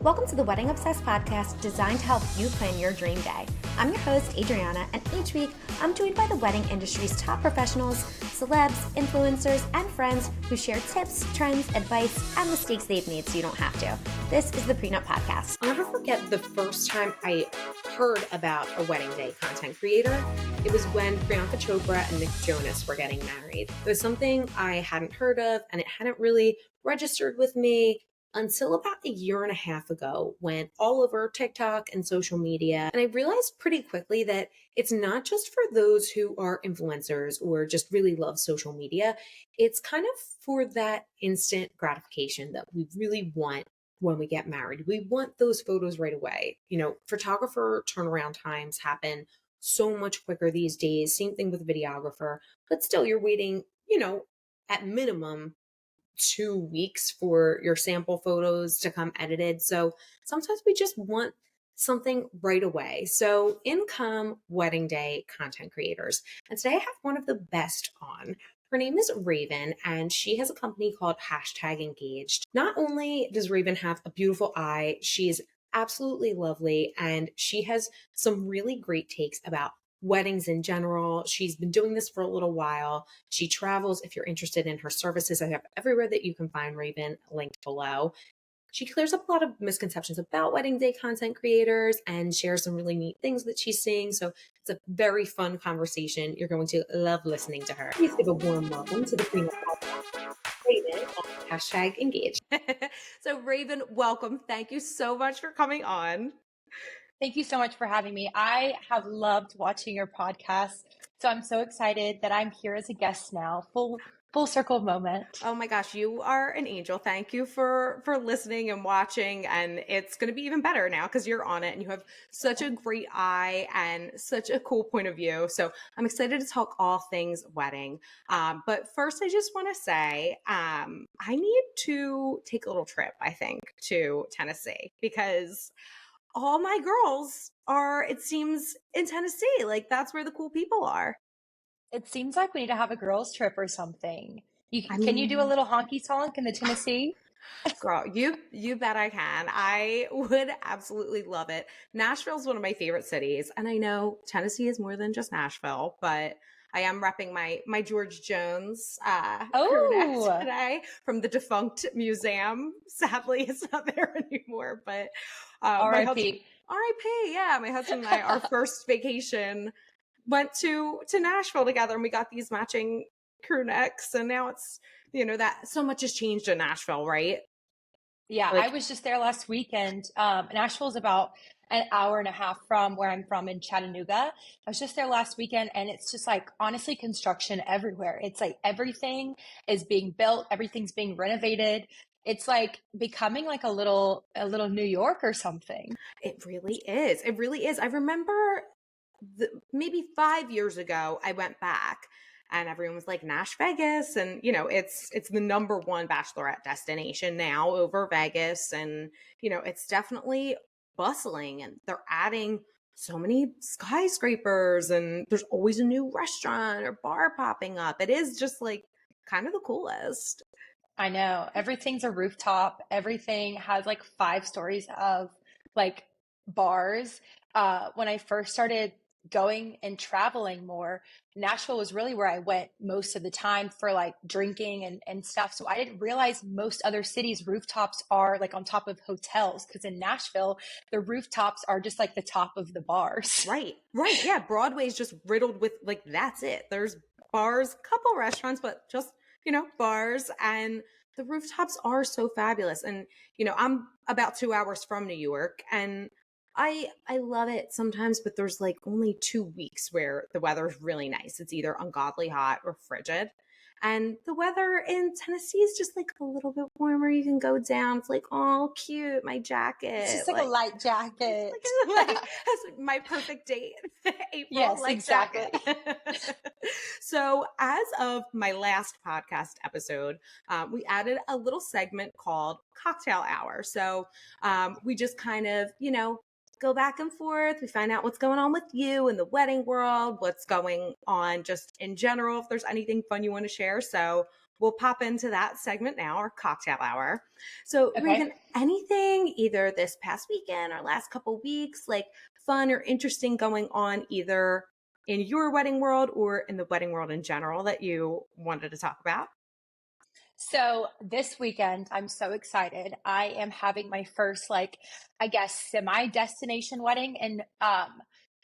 Welcome to the Wedding Obsessed podcast designed to help you plan your dream day. I'm your host, Adriana, and each week I'm joined by the wedding industry's top professionals, celebs, influencers, and friends who share tips, trends, advice, and mistakes they've made so you don't have to. This is the Pre Nup podcast. I'll never forget the first time I heard about a wedding day content creator. It was when Priyanka Chopra and Nick Jonas were getting married. It was something I hadn't heard of, and it hadn't really registered with me until about a year and a half ago, when all over TikTok and social media. And I realized pretty quickly that it's not just for those who are influencers or just really love social media. It's kind of for that instant gratification that we really want when we get married. We want those photos right away. You know, photographer turnaround times happen so much quicker these days. Same thing with videographer, but still you're waiting, at minimum 2 weeks for your sample photos to come edited. So sometimes we just want something right away. So in come wedding day content creators. And today I have one of the best on. Her name is Raven, and she has a company called #Engaged. Not only does Raven have a beautiful eye, she is absolutely lovely, and she has some really great takes about weddings in general. She's been doing this for a little while. She travels. If you're interested in her services, I have everywhere that you can find Raven linked below. She clears up a lot of misconceptions about wedding day content creators and shares some really neat things that she's seeing. So it's a very fun conversation. You're going to love listening to her. Please give a warm welcome to the Pre Nup podcast, Raven on #Engaged. So Raven, welcome. Thank you so much for coming on. Thank you so much for having me. I have loved watching your podcast. So I'm so excited that I'm here as a guest now. Full circle moment. Oh my gosh, you are an angel. Thank you for listening and watching. And it's going to be even better now because you're on it and you have such a great eye and such a cool point of view. So I'm excited to talk all things wedding. But first, I just want to say I need to take a little trip, I think, to Tennessee because all my girls are, it seems, in Tennessee. Like that's where the cool people are. It seems like we need to have a girls trip or something. Can you do a little honky tonk in the Tennessee? Girl, you bet I can. I would absolutely love it. Nashville's one of my favorite cities, and I know Tennessee is more than just Nashville, but I am repping my George Jones crew neck today from the defunct museum. Sadly, it's not there anymore, but R.I.P. R.I.P. Yeah, my husband and I, our first vacation went to Nashville together, and we got these matching crew necks, and now it's that so much has changed in Nashville, right? Yeah, I was just there last weekend. Nashville's about an hour and a half from where I'm from in Chattanooga. I was just there last weekend, and it's just like, honestly, construction everywhere. It's like everything is being built, everything's being renovated. It's like becoming like a little New York or something. It really is. It really is. I remember maybe 5 years ago, I went back and everyone was like Nash Vegas. And, it's the number one bachelorette destination now over Vegas. And, it's definitely bustling and they're adding so many skyscrapers and there's always a new restaurant or bar popping up. It is just like kind of the coolest. I know. Everything's a rooftop. Everything has like 5 stories of like bars. When I first started going and traveling more, Nashville was really where I went most of the time for like drinking and stuff. So I didn't realize most other cities' rooftops are like on top of hotels, because in Nashville, the rooftops are just like the top of the bars. Right. Yeah. Broadway's just riddled with like, that's it. There's bars, couple restaurants, but just bars, and the rooftops are so fabulous. And, I'm about 2 hours from New York, and I love it sometimes, but there's like only 2 weeks where the weather is really nice. It's either ungodly hot or frigid. And the weather in Tennessee is just like a little bit warmer. You can go down. It's like, oh, cute, my jacket. It's just like a light jacket. That's like my perfect date. April, yes, exactly. So as of my last podcast episode, we added a little segment called Cocktail Hour. So we just kind of, go back and forth. We find out what's going on with you in the wedding world, what's going on just in general, if there's anything fun you want to share. So we'll pop into that segment now, our cocktail hour. So, Okay. Raven, anything either this past weekend or last couple weeks, like fun or interesting going on either in your wedding world or in the wedding world in general that you wanted to talk about? So this weekend, I'm so excited. I am having my first, like, I guess, semi destination wedding in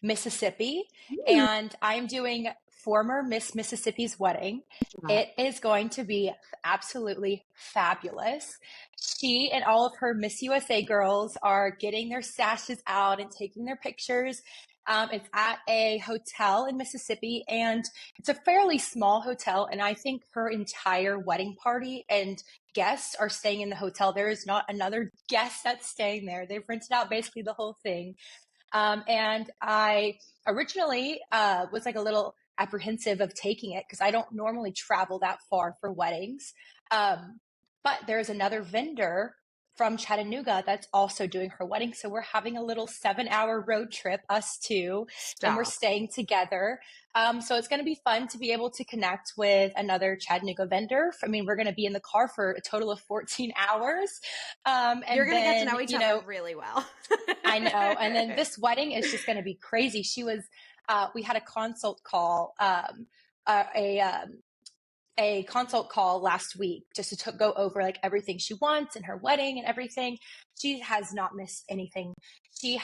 Mississippi. Mm. And I'm doing former Miss Mississippi's wedding. Uh, It is going to be absolutely fabulous. She and all of her Miss USA girls are getting their sashes out and taking their pictures. It's at a hotel in Mississippi, and it's a fairly small hotel. And I think her entire wedding party and guests are staying in the hotel. There is not another guest that's staying there. They've rented out basically the whole thing. And I originally was like a little apprehensive of taking it because I don't normally travel that far for weddings. Um, but there's another vendor from Chattanooga that's also doing her wedding. So we're having a little 7-hour road trip, us two, and we're Stop. staying together. So it's going to be fun to be able to connect with another Chattanooga vendor. I mean, we're going to be in the car for a total of 14 hours. You're And going to get to then, know each you other know, really well. I know. And then this wedding is just going to be crazy. We had a consult call, uh, a, um, a consult call last week just to go over like everything she wants in her wedding and everything. She has not missed anything. She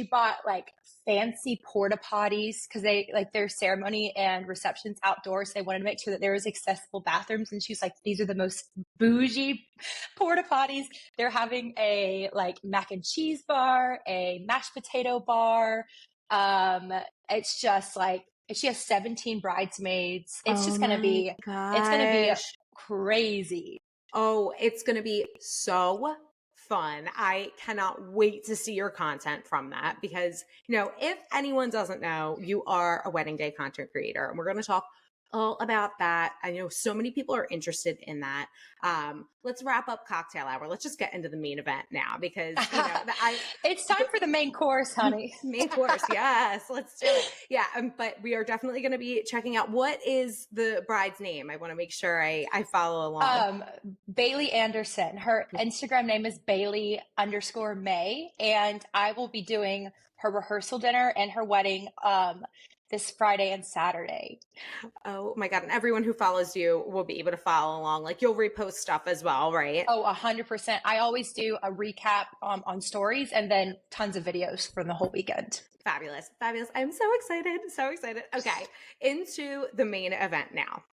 bought like fancy porta potties because they like their ceremony and receptions outdoors. So they wanted to make sure that there was accessible bathrooms. And she's like, these are the most bougie porta potties. They're having a like mac and cheese bar, a mashed potato bar. Um, it's just like she has 17 bridesmaids. Oh my It's gonna be gosh. crazy. Oh, it's going to be so fun. I cannot wait to see your content from that because, if anyone doesn't know, you are a wedding day content creator, and we're going to talk all about that. I know so many people are interested in that. Let's wrap up cocktail hour. Let's just get into the main event now because, It's time for the main course, honey. main course. Yes, let's do it. Yeah. But we are definitely going to be checking out what is the bride's name. I want to make sure I follow along. Um, Bailey Anderson. Her Instagram name is Bailey_May, and I will be doing her rehearsal dinner and her wedding this Friday and Saturday. Oh my God. And everyone who follows you will be able to follow along. Like you'll repost stuff as well, right? Oh, 100%. I always do a recap on stories and then tons of videos from the whole weekend. Fabulous. Fabulous. I'm so excited. So excited. Okay. Into the main event now.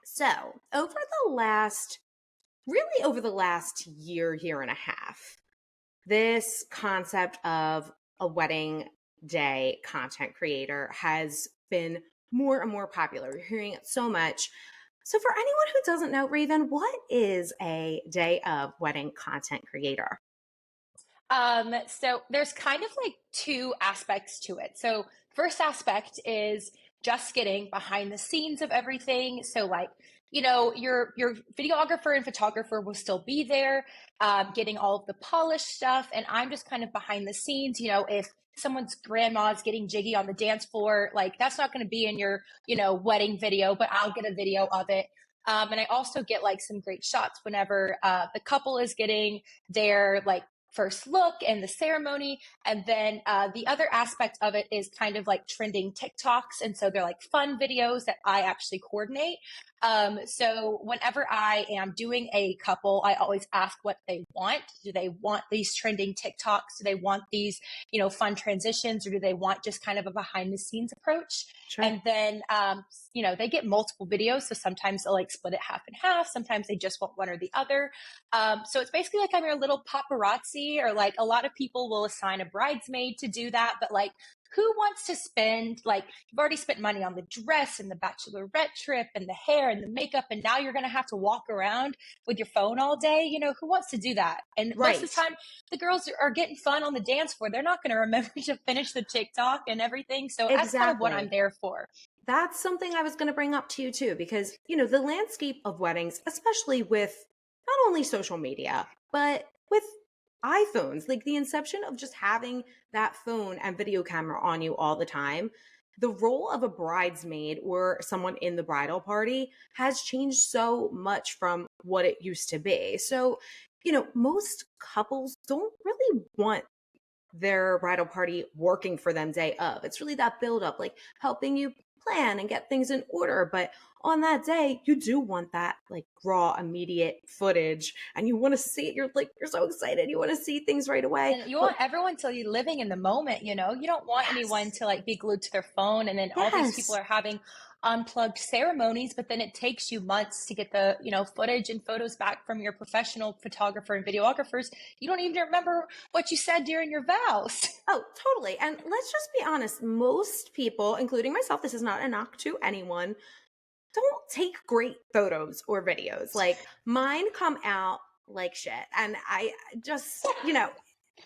So over the last year and a half, this concept of a wedding day content creator has been more and more popular. You're hearing it so much. So for anyone who doesn't know, Raven, what is a day of wedding content creator? So there's kind of like two aspects to it. So first aspect is just getting behind the scenes of everything. So like, your videographer and photographer will still be there, getting all of the polished stuff. And I'm just kind of behind the scenes. If someone's grandma's getting jiggy on the dance floor, like that's not going to be in your, wedding video, but I'll get a video of it. And I also get like some great shots whenever the couple is getting their like first look and the ceremony. And then the other aspect of it is kind of like trending TikToks. And so they're like fun videos that I actually coordinate. So whenever I am doing a couple, I always ask what they want. Do they want these trending TikToks? Do they want these, fun transitions, or do they want just kind of a behind the scenes approach? Sure. And then, they get multiple videos. So sometimes they'll like split it half and half. Sometimes they just want one or the other. So it's basically like I'm your little paparazzi, or like a lot of people will assign a bridesmaid to do that. But like, who wants to spend, like, you've already spent money on the dress and the bachelorette trip and the hair and the makeup, and now you're going to have to walk around with your phone all day. Who wants to do that? And most of the time, the girls are getting fun on the dance floor. They're not going to remember to finish the TikTok and everything. So that's kind of what I'm there for. That's something I was going to bring up to you too, because, the landscape of weddings, especially with not only social media, but with iPhones, like the inception of just having that phone and video camera on you all the time, the role of a bridesmaid or someone in the bridal party has changed so much from what it used to be. So, most couples don't really want their bridal party working for them day of. It's really that build up, like helping you plan and get things in order. But on that day, you do want that like raw, immediate footage and you want to see it. You're so excited. You want to see things right away. And you But want everyone to be living in the moment, you know? You don't want anyone yes, to like be glued to their phone and then all these people yes. are having unplugged ceremonies, but then it takes you months to get the, footage and photos back from your professional photographer and videographers. You don't even remember what you said during your vows. Oh, totally. And let's just be honest. Most people, including myself, this is not a knock to anyone, don't take great photos or videos. Like mine come out like shit. And I just,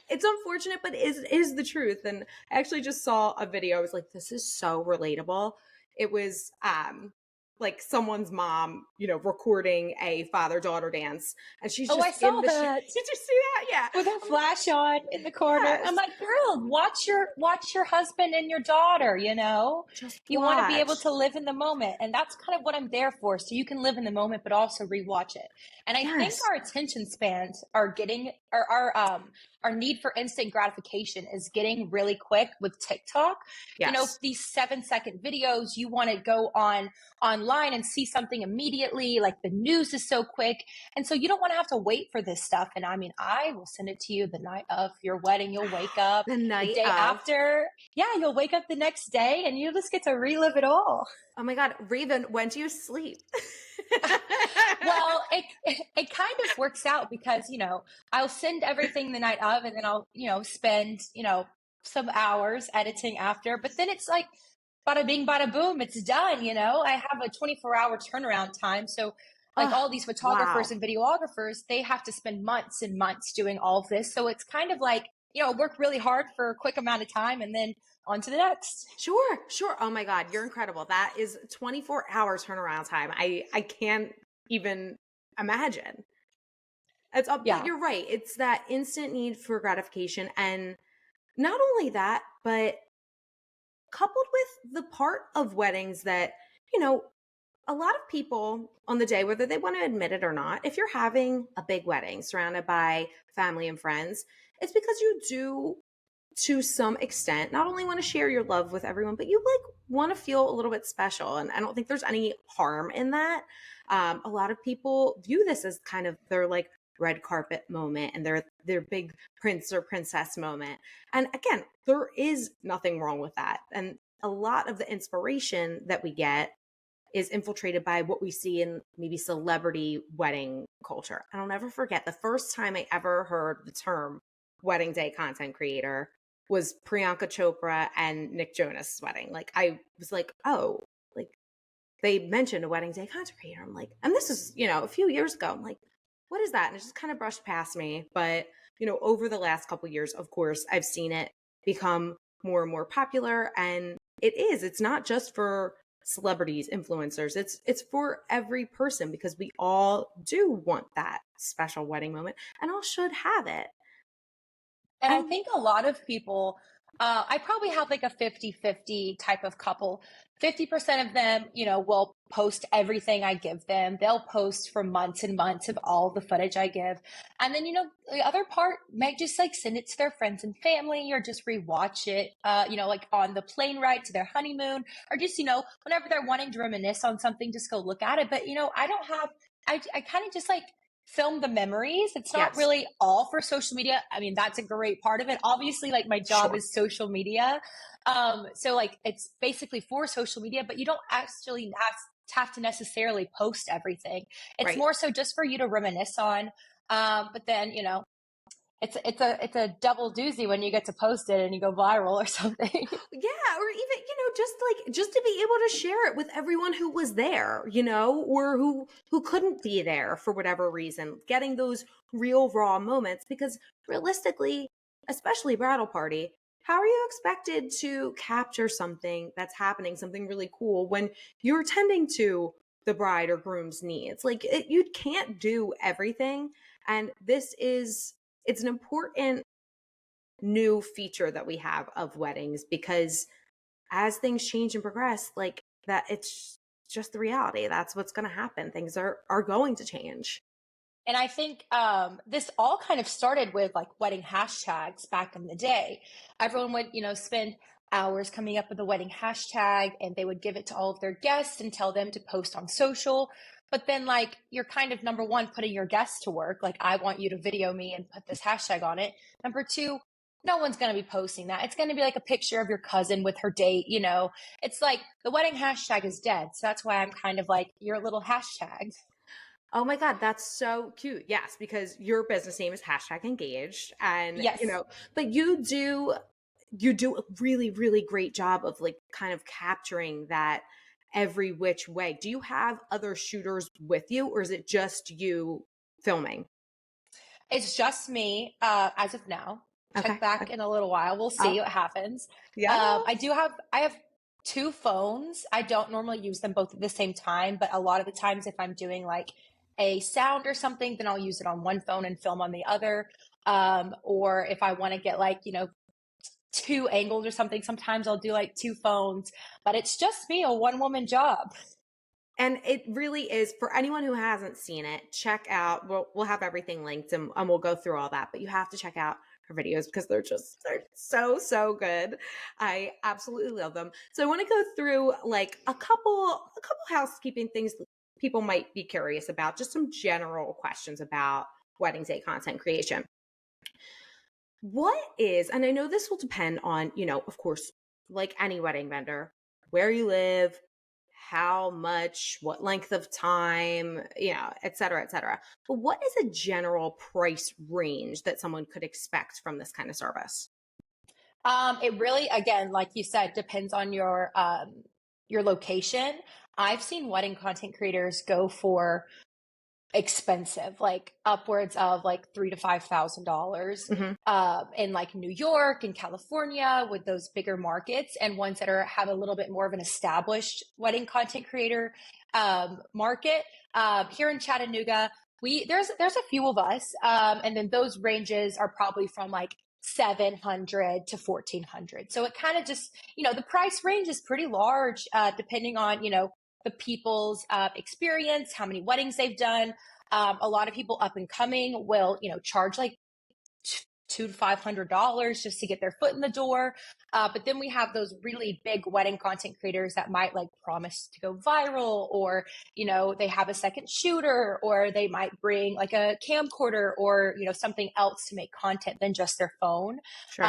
it's unfortunate, but is the truth. And I actually just saw a video. I was like, this is so relatable. It was like someone's mom, recording a father-daughter dance. And she's Oh, I just in saw the that. Did you see that? Yeah. With her flash on in the corner. Yes. I'm like, girl, watch your husband and your daughter, you know? Just You want to be able watch. to live in the moment. And that's kind of what I'm there for. So you can live in the moment, but also rewatch it. And I think Yes. our attention spans are getting our need for instant gratification is getting really quick with TikTok. Yes. These 7-second videos, you want to go online and see something immediately, like the news is so quick. And so you don't want to have to wait for this stuff. And I mean, I will send it to you the night of your wedding. You'll wake up The the night day of. after. Yeah, you'll wake up the next day and you just get to relive it all. Oh my God, Raven, when do you sleep? Well, it kind of works out because, I'll send everything the night of and then I'll, spend, some hours editing after. But then it's like bada bing, bada boom, it's done, I have a 24-hour turnaround time. So like Oh, all these photographers wow. and videographers, they have to spend months and months doing all of this. So it's kind of like, work really hard for a quick amount of time and then on to the next. Sure, sure. Oh my God, you're incredible. That is 24-hour turnaround time. I can't even imagine. But Yeah. you're right. It's that instant need for gratification. And not only that, but coupled with the part of weddings that, you know, a lot of people on the day, whether they want to admit it or not, if you're having a big wedding surrounded by family and friends, it's because you do, to some extent, not only want to share your love with everyone, but you like want to feel a little bit special. And I don't think there's any harm in that. A lot of people view this as kind of their like red carpet moment and their big prince or princess moment. And again, there is nothing wrong with that. And a lot of the inspiration that we get is infiltrated by what we see in maybe celebrity wedding culture. And I'll never forget the first time I ever heard the term wedding day content creator was Priyanka Chopra and Nick Jonas' wedding. Like I was like, oh, like they mentioned a wedding day content creator. I'm like, and this is, a few years ago. I'm like, what is that? And it just kind of brushed past me. But, over the last couple of years, of course, I've seen it become more and more popular. And it's not just for celebrities, influencers. It's for every person because we all do want that special wedding moment and all should have it. And I And think a lot of people, I probably have like a 50-50 type of couple. 50% of them, will post everything I give them. They'll post for months and months of all the footage I give. And then, the other part might just like send it to their friends and family or just rewatch it, like on the plane ride to their honeymoon or just, whenever they're wanting to reminisce on something, just go look at it. But, I don't have, I kind of just like film the memories. It's not yes, really all for social media. I mean, that's a great part of it. Obviously, like my job sure. is social media. So like it's basically for social media, but you don't actually have to necessarily post everything. It's Right. more so just for you to reminisce on. But then, it's a double doozy when you get to post it and you go viral or something. Yeah, or even, just to be able to share it with everyone who was there, or who couldn't be there for whatever reason, getting those real raw moments because realistically, especially bridal party, how are you expected to capture something that's happening, something really cool when you're tending to the bride or groom's needs? Like you can't do everything, and it's an important new feature that we have of weddings because as things change and progress, like that, it's just the reality. That's what's going to happen. Things are going to change. And I think this all kind of started with like wedding hashtags back in the day. Everyone would, spend hours coming up with a wedding hashtag, and they would give it to all of their guests and tell them to post on social. But then, like, you're kind of number one, putting your guests to work. Like, I want you to video me and put this hashtag on it. Number two, no one's going to be posting that. It's going to be like a picture of your cousin with her date. It's like the wedding hashtag is dead. So that's why I'm kind of like your little hashtag. Oh my God, that's so cute. Yes, because your business name is hashtag engaged. And, Yes. but you do a really, really great job of like kind of capturing that every which way. Do you have other shooters with you, or is it just you filming? It's just me as of now. Check Okay. back in a little while. We'll Oh, see what happens. yeah. I have two phones. I don't normally use them both at the same time, but a lot of the times if I'm doing like a sound or something, then I'll use it on one phone and film on the other. Or if I want to get like, two angles or something, sometimes I'll do like two phones, but it's just me, a one woman job. And it really is, for anyone who hasn't seen it, check out, we'll have everything linked, and we'll go through all that, but you have to check out her videos because they're so, so good. I absolutely love them. So I want to go through like a couple housekeeping things that people might be curious about, just some general questions about wedding day content creation. What is, and I know this will depend on, of course, like any wedding vendor, where you live, how much, what length of time, et cetera, et cetera. But what is a general price range that someone could expect from this kind of service? It really, again, like you said, depends on your location. I've seen wedding content creators go for expensive, like upwards of like $3,000 to $5,000 Hmm. in like New York and California with those bigger markets, and ones that have a little bit more of an established wedding content creator market. Here in Chattanooga, there's a few of us, and then those ranges are probably from like 700 to 1400. So it kind of just, the price range is pretty large, depending on, the people's experience, how many weddings they've done. A lot of people up and coming will, charge like $200 to $500 just to get their foot in the door. But then we have those really big wedding content creators that might like promise to go viral, or, they have a second shooter, or they might bring like a camcorder or, something else to make content than just their phone. Sure.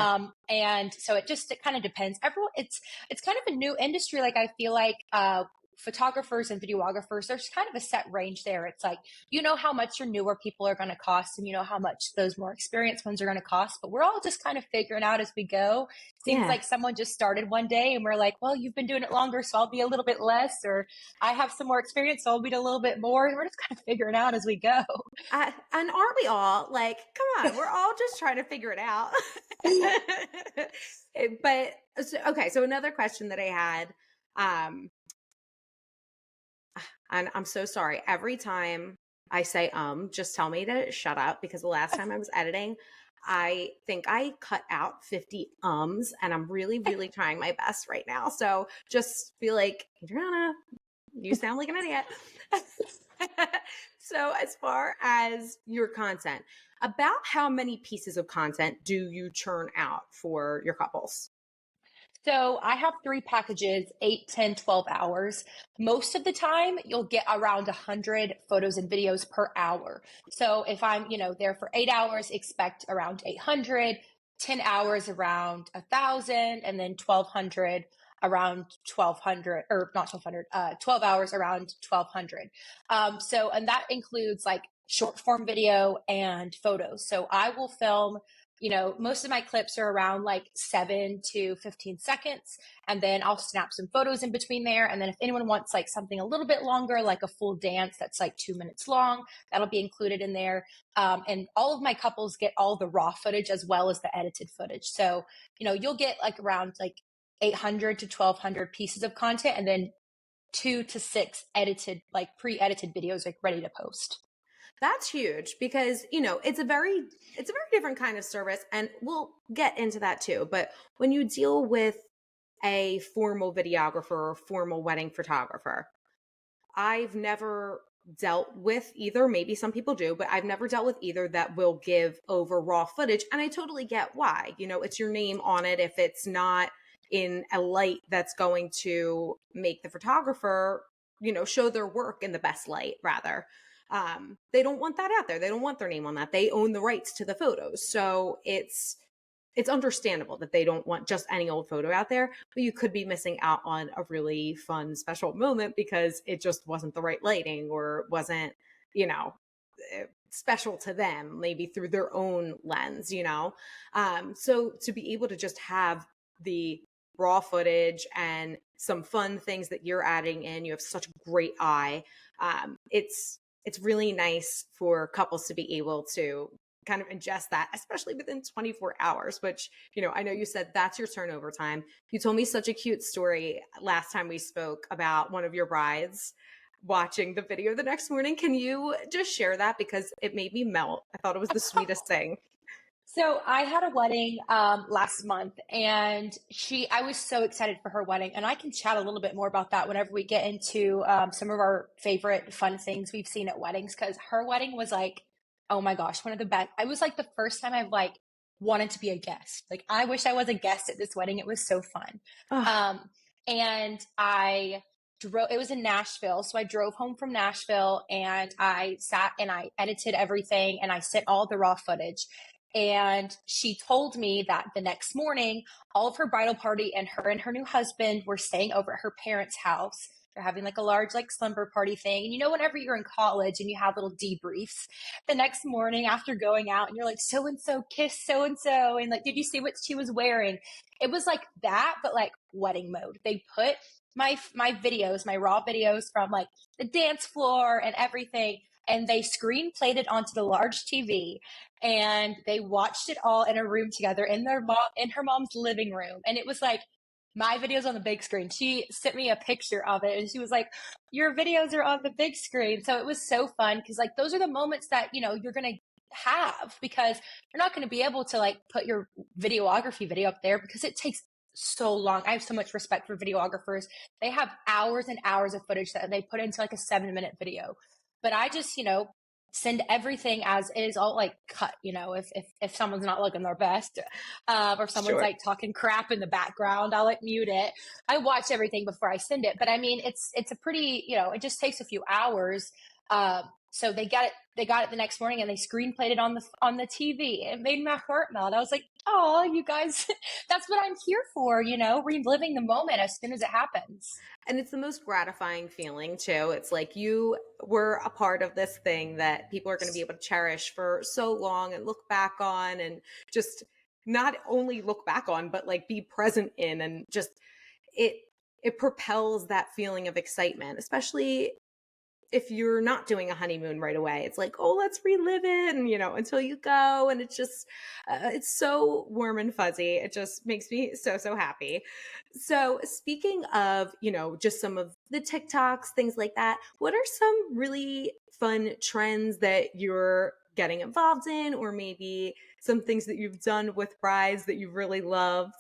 And so it kind of depends. It's kind of a new industry. Like I feel like, photographers and videographers, there's kind of a set range there. It's like, how much your newer people are going to cost, and how much those more experienced ones are going to cost, but we're all just kind of figuring out as we go. Seems Yeah. like someone just started one day and we're like, well, you've been doing it longer, so I'll be a little bit less, or I have some more experience, so I'll be a little bit more, and we're just kind of figuring out as we go. And aren't we all like, come on, we're all just trying to figure it out. Okay. So another question that I had, um, and I'm so sorry. Every time I say just tell me to shut up, because the last time I was editing, I think I cut out 50 ums, and I'm really, really trying my best right now. So just feel like, Adriana, you sound like an idiot. So as far as your content, about how many pieces of content do you churn out for your couples? So I have three packages, 8, 10, 12 hours. Most of the time, you'll get around 100 photos and videos per hour. So if I'm, there for 8 hours, expect around 800, 10 hours around 1,000, and then 1,200 around 1,200, or not 1,200, 12 hours around 1,200. And that includes like short form video and photos. So I will film, most of my clips are around like 7 to 15 seconds. And then I'll snap some photos in between there. And then if anyone wants like something a little bit longer, like a full dance that's like 2 minutes long, that'll be included in there. And all of my couples get all the raw footage as well as the edited footage. So, you'll get like around like 800 to 1,200 pieces of content, and then 2 to 6 edited, like pre-edited videos, like ready to post. That's huge, because, it's a very different kind of service, and we'll get into that too. But when you deal with a formal videographer or formal wedding photographer. I've never dealt with either. Maybe some people do, but I've never dealt with either that will give over raw footage. And I totally get why. You know, it's your name on it. If it's not in a light that's going to make the photographer, you know, show their work in the best light, rather. They don't want that out there. They don't want their name on that. They own the rights to the photos. So it's understandable that they don't want just any old photo out there, but you could be missing out on a really fun, special moment because it just wasn't the right lighting or wasn't, you know, special to them, maybe through their own lens, you know? So to be able to just have the raw footage and some fun things that you're adding in, you have such a great eye. It's really nice for couples to be able to kind of ingest that, especially within 24 hours, which, you know, I know you said that's your turnover time. You told me such a cute story last time we spoke about one of your brides watching the video the next morning. Can you just share that? Because it made me melt. I thought it was the sweetest thing. So I had a wedding last month, and I was so excited for her wedding, and I can chat a little bit more about that whenever we get into some of our favorite fun things we've seen at weddings, because her wedding was like, oh my gosh, one of the best. I was like the first time I've like wanted to be a guest. Like I wish I was a guest at this wedding. It was so fun. Oh, And I drove, it was in Nashville. So I drove home from Nashville and I sat and I edited everything and I sent all the raw footage. And she told me that the next morning, all of her bridal party and her new husband were staying over at her parents' house. They're having like a large like slumber party thing. And you know, whenever you're in college and you have little debriefs, the next morning after going out and you're like, so and so kissed so and so. And like, did you see what she was wearing? It was like that, but like wedding mode. They put my videos, my raw videos from like the dance floor and everything, and they screen played it onto the large TV, and they watched it all in a room together in her mom's living room. And it was like my videos on the big screen. She sent me a picture of it and she was like, your videos are on the big screen. So it was so fun because like those are the moments that, you know, you're going to have, because you're not going to be able to like put your videography video up there because it takes so long. I have so much respect for videographers. They have hours and hours of footage that they put into like a 7-minute video. But I just, you know, send everything as is, all like cut, you know, if someone's not looking their best, or if someone's sure. like talking crap in the background, I'll like mute it. I watch everything before I send it. But I mean, it's a pretty, you know, it just takes a few hours. So they got it the next morning and they screen played it on the TV. It made my heart melt. I was like, oh, you guys, that's what I'm here for, you know, reliving the moment as soon as it happens. And it's the most gratifying feeling too. It's like you were a part of this thing that people are going to be able to cherish for so long and look back on, and just not only look back on, but like be present in, and just it propels that feeling of excitement, especially if you're not doing a honeymoon right away. It's like, oh, let's relive it, and you know, until you go, and it's just it's so warm and fuzzy. It just makes me so happy. So speaking of, you know, just some of the TikToks, things like that, what are some really fun trends that you're getting involved in, or maybe some things that you've done with brides that you've really loved?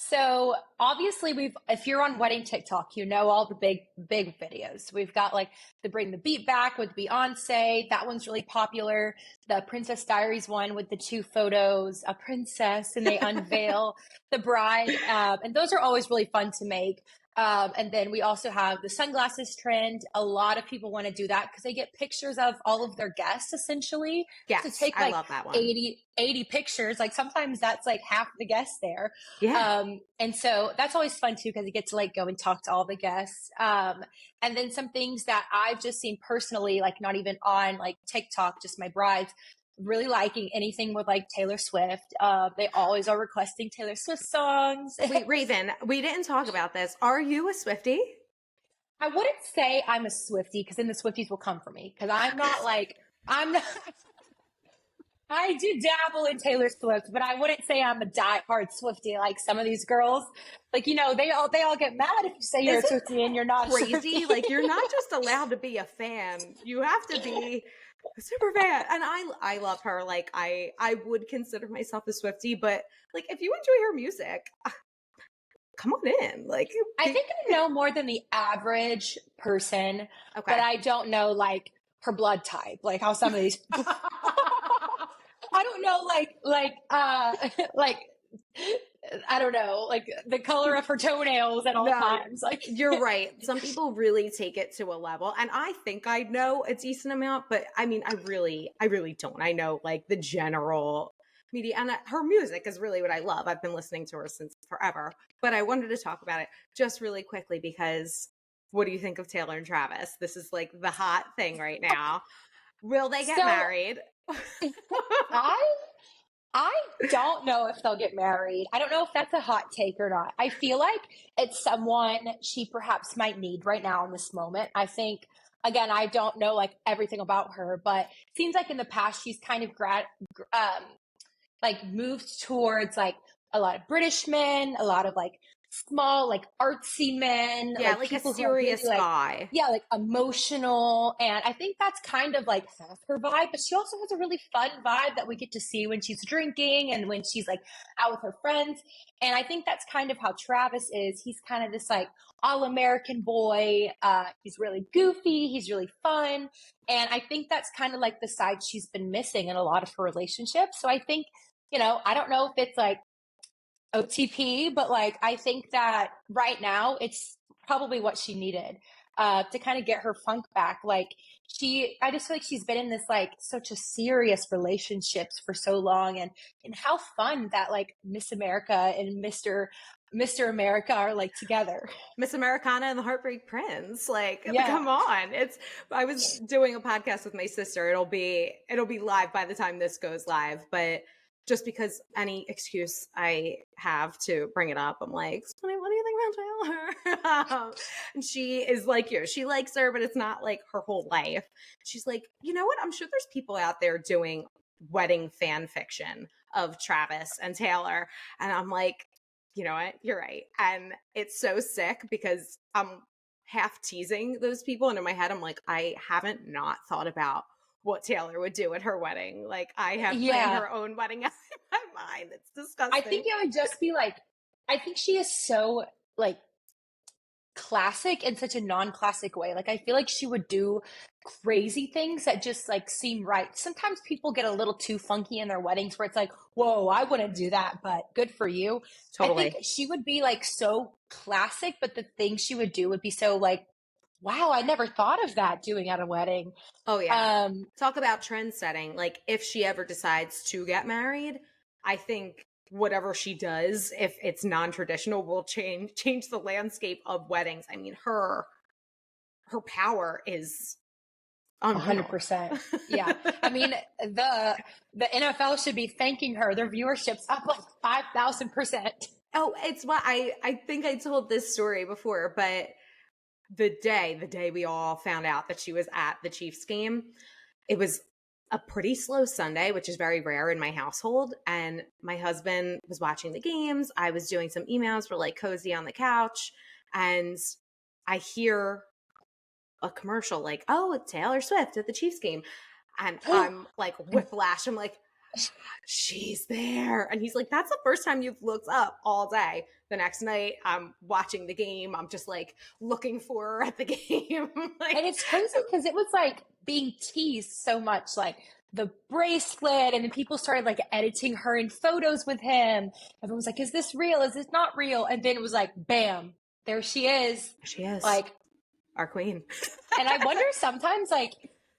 So obviously if you're on wedding TikTok, you know all the big videos. We've got like the Bring the Beat Back with Beyonce. That one's really popular. The Princess Diaries one with the two photos, a princess, and they unveil the bride. And those are always really fun to make. And then we also have the sunglasses trend. A lot of people want to do that because they get pictures of all of their guests essentially. Yes, To take I like love that one. 80 pictures. Like sometimes that's like half the guests there. Yeah. And so that's always fun too, because you get to like go and talk to all the guests. And then some things that I've just seen personally, like not even on like TikTok, just my brides really liking anything with like Taylor Swift. They always are requesting Taylor Swift songs. Wait, Raven, we didn't talk about this. Are you a Swiftie? I wouldn't say I'm a Swiftie, because then the Swifties will come for me, because I'm not. I do dabble in Taylor Swift, but I wouldn't say I'm a diehard Swiftie like some of these girls. Like, you know, they all get mad if you say you're a Swiftie and you're not Crazy. Like, you're not just allowed to be a fan. You have to be a super fan. And I love her. Like, I would consider myself a Swiftie, but like, if you enjoy her music, come on in. Like, I think I know more than the average person, okay. but I don't know like her blood type, like how some of these I don't know like I don't know, like the color of her toenails at all No, times. Like you're right. Some people really take it to a level, and I think I know a decent amount, but I mean, I really don't. I know like the general media, and her music is really what I love. I've been listening to her since forever, but I wanted to talk about it just really quickly because what do you think of Taylor and Travis? This is like the hot thing right now. Will they get so married? I I don't know if they'll get married. I don't know if that's a hot take or not. I feel like it's someone she perhaps might need right now in this moment. I think, again, I don't know like everything about her, but it seems like in the past she's kind of um, like moved towards like a lot of British men, a lot of like small, like artsy men, Yeah, like like a people who are really serious like, guy. yeah, like emotional. And I think that's kind of like half her vibe, but she also has a really fun vibe that we get to see when she's drinking and when she's like out with her friends. And I think that's kind of how Travis is. He's kind of this like all American boy. He's really goofy. He's really fun. And I think that's kind of like the side she's been missing in a lot of her relationships. So I think, I don't know if it's like OTP, but like I think that right now it's probably what she needed to kind of get her funk back. Like I just feel like she's been in this like such a serious relationships for so long, and how fun that like Miss America and Mister America are like together. Miss Americana and the Heartbreak Prince. Like, Yeah. come on. I was doing a podcast with my sister. It'll be live by the time this goes live, but just because any excuse I have to bring it up, I'm like, what do you think about Taylor? And she is like you. She likes her, but it's not like her whole life. She's like, you know what? I'm sure there's people out there doing wedding fan fiction of Travis and Taylor. And I'm like, you know what? You're right. And it's so sick because I'm half teasing those people. And in my head, I'm like, I haven't not thought about what Taylor would do at her wedding. Like, I have planned Yeah. her own wedding out in my mind. It's I disgusting. think it would just be like, I think she is so like classic in such a non-classic way. Like I feel like she would do crazy things that just like seem right. Sometimes people get a little too funky in their weddings where it's like, whoa, I wouldn't do that, but good for you. I think Totally. she would be like so classic, but the things she would do would be so like, wow, I never thought of that doing at a wedding. Oh, yeah. Talk about trend setting. Like, if she ever decides to get married, I think whatever she does, if it's non-traditional, will change the landscape of weddings. I mean, her power is unreal. 100%. Yeah. I mean, the NFL should be thanking her. Their viewership's up like 5,000%. Oh, it's what I think I told this story before, but the day we all found out that she was at the Chiefs game, it was a pretty slow Sunday, which is very rare in my household. And my husband was watching the games. I was doing some emails for like cozy on the couch. And I hear a commercial like, oh, it's Taylor Swift at the Chiefs game. And I'm like, whiplash. I'm like, she's there. And he's like, that's the first time you've looked up all day. The next night, I'm watching the game. I'm just like looking for her at the game. Like, And it's crazy because it was like being teased so much, like the bracelet, and then people started like editing her in photos with him. Everyone was like, is this real? Is this not real? And then it was like, bam, there she is. she is Like, our queen. and I wonder sometimes, like,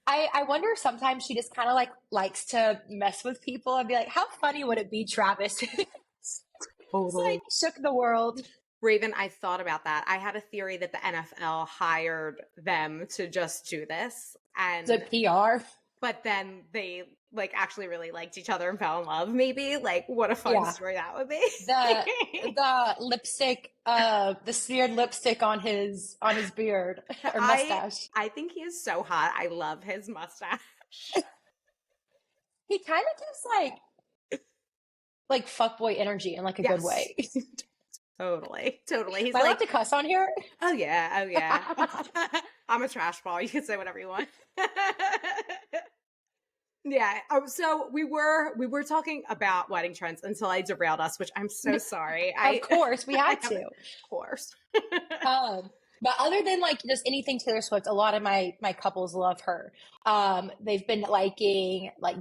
I wonder sometimes she just kind of like likes to mess with people and be like, how funny would it be, Travis? It's like shook the world. Raven, I thought about that. I had a theory that the NFL hired them to just do this. And The PR. but then they like actually really liked each other and fell in love, maybe. Like, what a fun story that would be. The lipstick, the smeared lipstick on his beard or mustache. I think he is so hot. I love his mustache. He kind of gives like fuckboy energy in like a good way. Totally. He's Am I allowed to cuss on here? oh yeah. I'm a trash ball. You can say whatever you want. Yeah. Oh, so we were talking about wedding trends until I derailed us, which I'm so sorry. Of course, we I had haven't, to. of course. But other than like just anything Taylor Swift, a lot of my couples love her. They've been liking like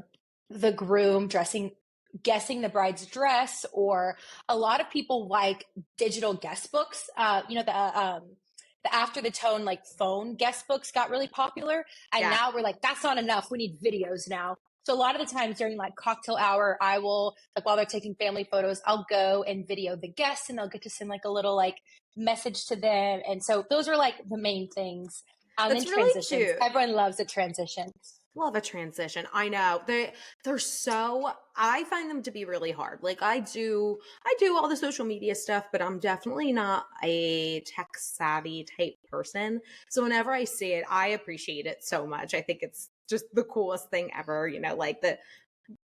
the groom guessing the bride's dress, or a lot of people like digital guest books. The After the Tone like phone guest books got really popular, and Yeah. now we're like, that's not enough. We need videos now. So a lot of the times during like cocktail hour, I will like while they're taking family photos, I'll go and video the guests, and they'll get to send like a little like message to them. And so those are like the main things. And then That's really transitions. cute. Everyone loves a transition. Love a transition. I know. They're so, I find them to be really hard. Like I do all the social media stuff, but I'm definitely not a tech savvy type person. So whenever I see it, I appreciate it so much. I think it's just the coolest thing ever,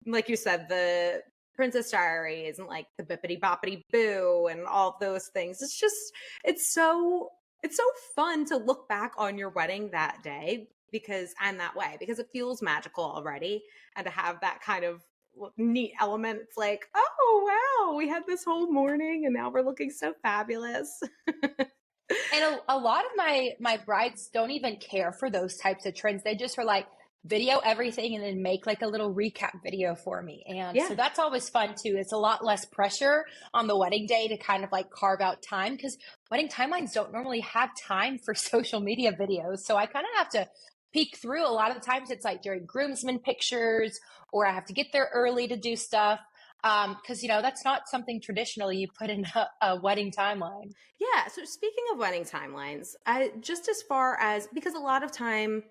like you said, the Princess Diaries and like the Bippity Boppity Boo and all of those things. It's so it's so fun to look back on your wedding that day because I'm that way because it feels magical already, and to have that kind of neat element, it's like, oh wow, we had this whole morning and now we're looking so fabulous. And a lot of my brides don't even care for those types of trends. They just are like, video everything and then make like a little recap video for me. And Yeah. so that's always fun too. It's a lot less pressure on the wedding day to kind of like carve out time, because wedding timelines don't normally have time for social media videos. So I kind of have to peek through. A lot of the times it's like during groomsmen pictures, or I have to get there early to do stuff. Because that's not something traditionally you put in a wedding timeline. Yeah. So speaking of wedding timelines, just as far as, because a lot of timelines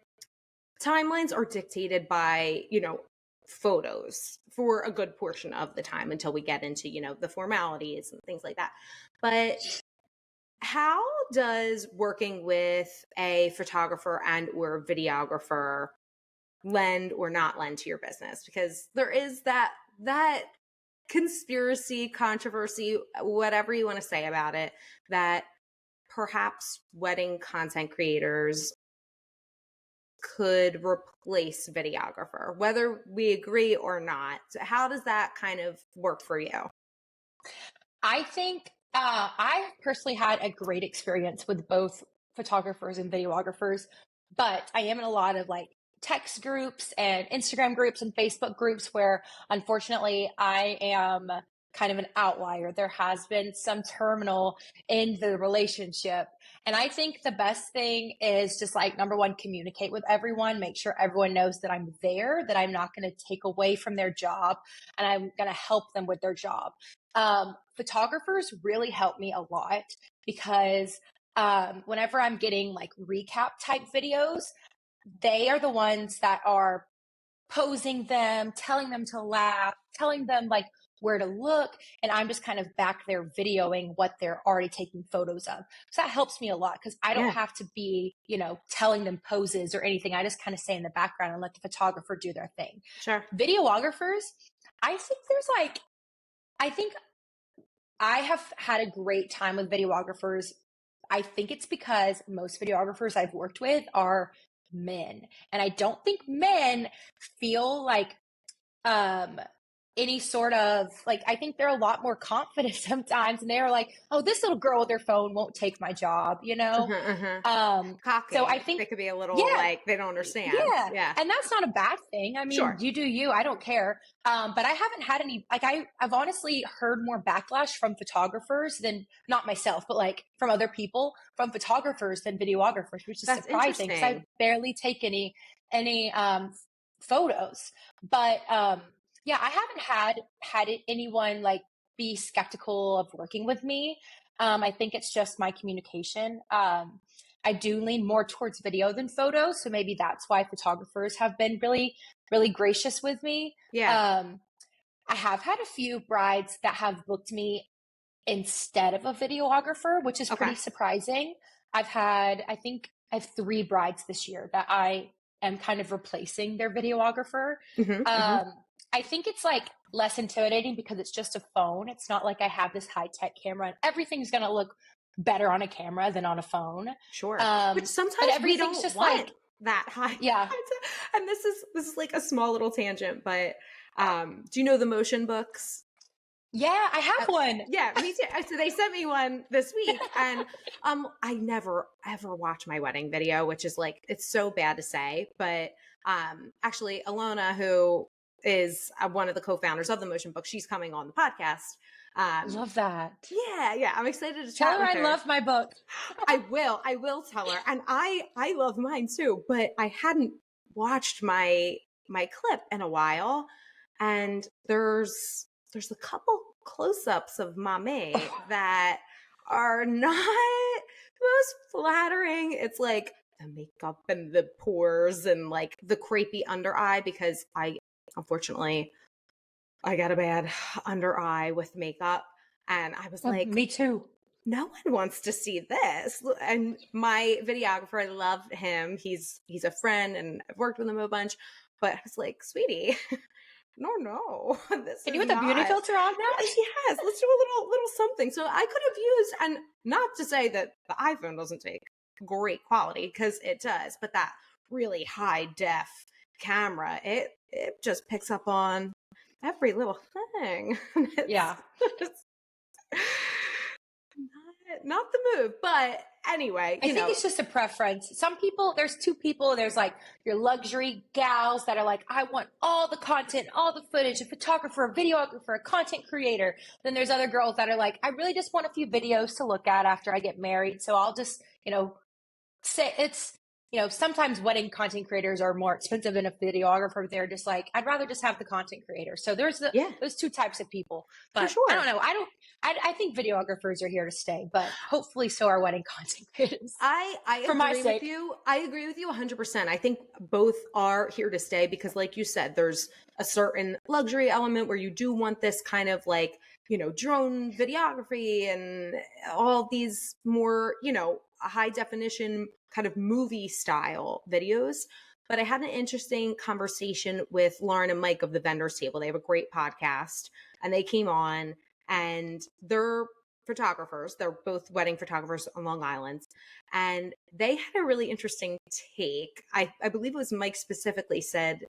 are dictated by, photos for a good portion of the time until we get into, the formalities and things like that. But how does working with a photographer and or videographer lend or not lend to your business? Because there is that conspiracy, controversy, whatever you want to say about it, that perhaps wedding content creators could replace videographer, whether we agree or not. How does that kind of work for you? I think I personally had a great experience with both photographers and videographers, but I am in a lot of like text groups and Instagram groups and Facebook groups where unfortunately I am kind of an outlier. There has been some turmoil in the relationship. And I think the best thing is just like, number one, communicate with everyone, make sure everyone knows that I'm there, that I'm not going to take away from their job, and I'm going to help them with their job. Photographers really help me a lot because whenever I'm getting like recap type videos, they are the ones that are posing them, telling them to laugh, telling them like where to look. And I'm just kind of back there videoing what they're already taking photos of. So that helps me a lot because I don't have to be, telling them poses or anything. I just kind of stay in the background and let the photographer do their thing. Sure. Videographers, I think I have had a great time with videographers. I think it's because most videographers I've worked with are men. And I don't think men feel like any sort of like, I think they're a lot more confident sometimes, and they're like, oh, this little girl with her phone won't take my job, Cocky. So I think they could be a little like they don't understand. Yeah. And that's not a bad thing. I mean, Sure. You do you, I don't care. But I haven't had any, like I've honestly heard more backlash from photographers than, not myself, but like from other people, from photographers than videographers, which is That's surprising because I barely take any photos. But yeah, I haven't had anyone like be skeptical of working with me. I think it's just my communication. I do lean more towards video than photos, so maybe that's why photographers have been really, really gracious with me. Yeah. I have had a few brides that have booked me instead of a videographer, which is pretty surprising. I think I have 3 brides this year that I am kind of replacing their videographer. I think it's like less intimidating because it's just a phone. It's not like I have this high-tech camera and everything's going to look better on a camera than on a phone. Sure. Which sometimes we don't just want. that high. Yeah. And this is like a small little tangent, but do you know the motion books? Yeah, I have one. Yeah, me too. So they sent me one this week, and I never ever watch my wedding video, which is like, it's so bad to say, but actually Alona, who is one of the co-founders of the motion book, she's coming on the podcast. Love that. Yeah, I'm excited to Tell chat her with I her. love my book. I will tell her, and I love mine too, but I hadn't watched my clip in a while, and there's a couple close-ups of Mame that are not the most flattering. It's like the makeup and the pores and like the crepey under eye, because unfortunately I got a bad under eye with makeup, and I was like, Me too. no one wants to see this. And my videographer, I love him. He's a friend, and I've worked with him a bunch. But I was like, sweetie, no, this Can is you put the beauty not. filter on that? Yes, let's do a little something. So I could have used, and not to say that the iPhone doesn't take great quality, because it does, but that really high def camera, it just picks up on every little thing. Yeah. Not the move, but anyway, I think it's just a preference. Some people, there's two people. There's like your luxury gals that are like, I want all the content, all the footage, a photographer, a videographer, a content creator. Then there's other girls that are like, I really just want a few videos to look at after I get married. So I'll just, say it's, sometimes wedding content creators are more expensive than a videographer. They're just like, I'd rather just have the content creator. So there's those two types of people. But for sure. I don't know. I think videographers are here to stay, but hopefully so are wedding content creators. I agree with you. I agree with you 100%. I think both are here to stay, because like you said, there's a certain luxury element where you do want this kind of like, drone videography and all these more, high definition kind of movie style videos. But I had an interesting conversation with Lauren and Mike of the Vendors Table. They have a great podcast, and they came on, and they're photographers. They're both wedding photographers on Long Island. And they had a really interesting take. I believe it was Mike specifically said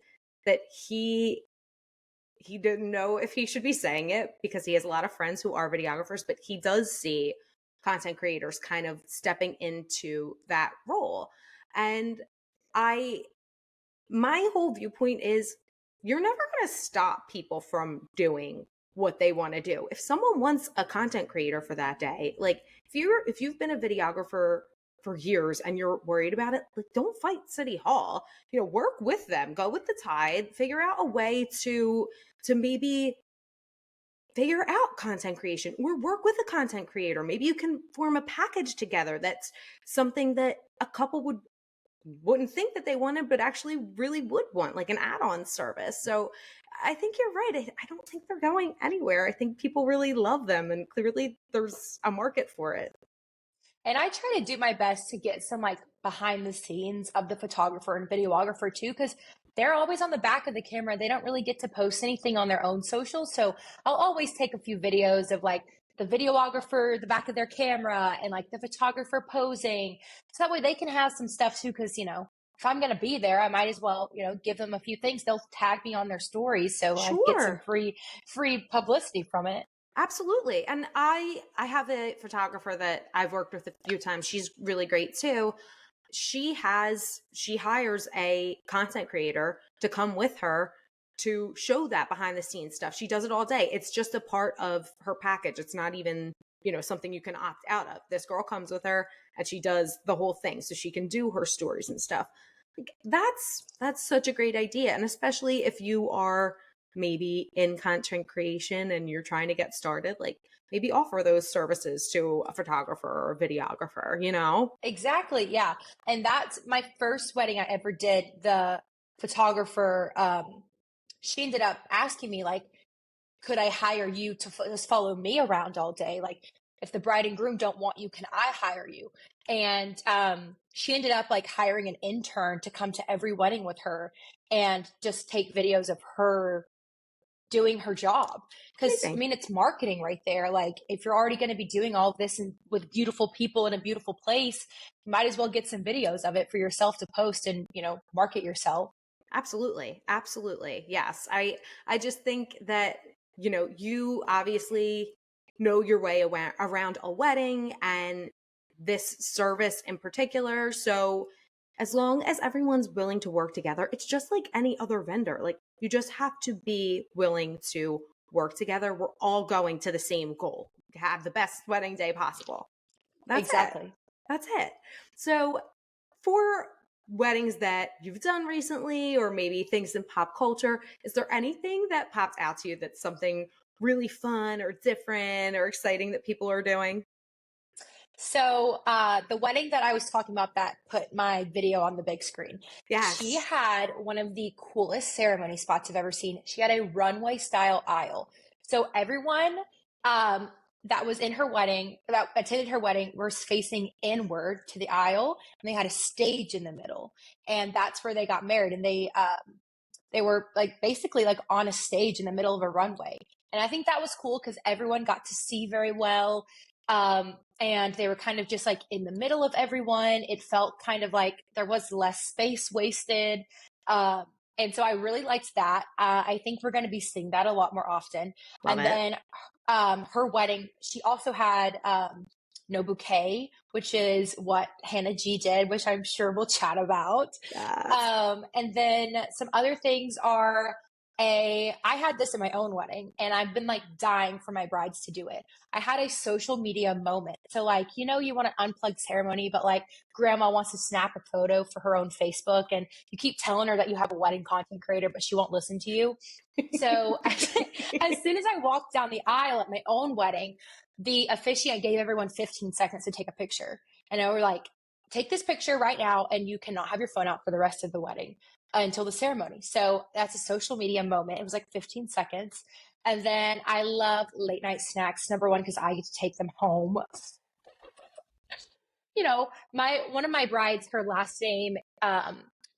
that he didn't know if he should be saying it, because he has a lot of friends who are videographers, but he does see content creators kind of stepping into that role. And my whole viewpoint is, you're never going to stop people from doing what they want to do. If someone wants a content creator for that day, like if you've been a videographer for years and you're worried about it, like, don't fight City Hall. Work with them, go with the tide, figure out a way to maybe figure out content creation, or work with a content creator. Maybe you can form a package together that's something that a couple wouldn't think that they wanted, but actually really would want, like an add-on service. So I think you're right. I don't think they're going anywhere. I think people really love them, and clearly there's a market for it. And I try to do my best to get some like behind the scenes of the photographer and videographer too, because they're always on the back of the camera. They don't really get to post anything on their own socials. So I'll always take a few videos of like the videographer, the back of their camera, and like the photographer posing. So that way they can have some stuff too. Cause if I'm going to be there, I might as well, give them a few things. They'll tag me on their stories. So I get some free publicity from it. Absolutely. And I have a photographer that I've worked with a few times. She's really great too. She hires a content creator to come with her to show that behind the scenes stuff. She does it all day. It's just a part of her package. It's not even, something you can opt out of. This girl comes with her and she does the whole thing so she can do her stories and stuff. Like, that's such a great idea. And especially if you are maybe in content creation and you're trying to get started, like, maybe offer those services to a photographer or a videographer, Exactly. Yeah. And that's my first wedding I ever did. The photographer, she ended up asking me, like, could I hire you to just follow me around all day? Like, if the bride and groom don't want you, can I hire you? And she ended up like hiring an intern to come to every wedding with her and just take videos of her doing her job. Because I Amazing. mean, it's marketing right there. Like, if you're already going to be doing all of this and with beautiful people in a beautiful place, you might as well get some videos of it for yourself to post and, you know, market yourself. Absolutely. Absolutely. Yes. I just think that, you know, you obviously know your way around a wedding and this service in particular. So as long as everyone's willing to work together, it's just like any other vendor. Like you just have to be willing to work together. We're all going to the same goal, to have the best wedding day possible. That's it. Exactly. That's it. So, for weddings that you've done recently, or maybe things in pop culture, is there anything that pops out to you that's something really fun or different or exciting that people are doing? So, the wedding that I was talking about that put my video on the big screen, she Yes. had one of the coolest ceremony spots I've ever seen. She had a runway style aisle. So everyone that was in her wedding, that attended her wedding, was facing inward to the aisle, and they had a stage in the middle, and that's where they got married. And they were like basically like on a stage in the middle of a runway. And I think that was cool because everyone got to see very well. And they were kind of just like in the middle of everyone. It felt kind of like there was less space wasted. And so I really liked that. I think we're going to be seeing that a lot more often. Love And it. then her wedding, she also had no bouquet, which is what Hannah G did, which I'm sure we'll chat about. Yes. And then some other things are I had this in my own wedding, and I've been like dying for my brides to do it. I had a social media moment. So like, you know, you want an unplugged ceremony, but like grandma wants to snap a photo for her own Facebook, and you keep telling her that you have a wedding content creator, but she won't listen to you. So as soon as I walked down the aisle at my own wedding, the officiant gave everyone 15 seconds to take a picture. And I were like, take this picture right now, and you cannot have your phone out for the rest of the wedding until the ceremony. So that's a social media moment. It was like 15 seconds. And then I love late night snacks. Number one, because I get to take them home. You know, one of my brides, her last name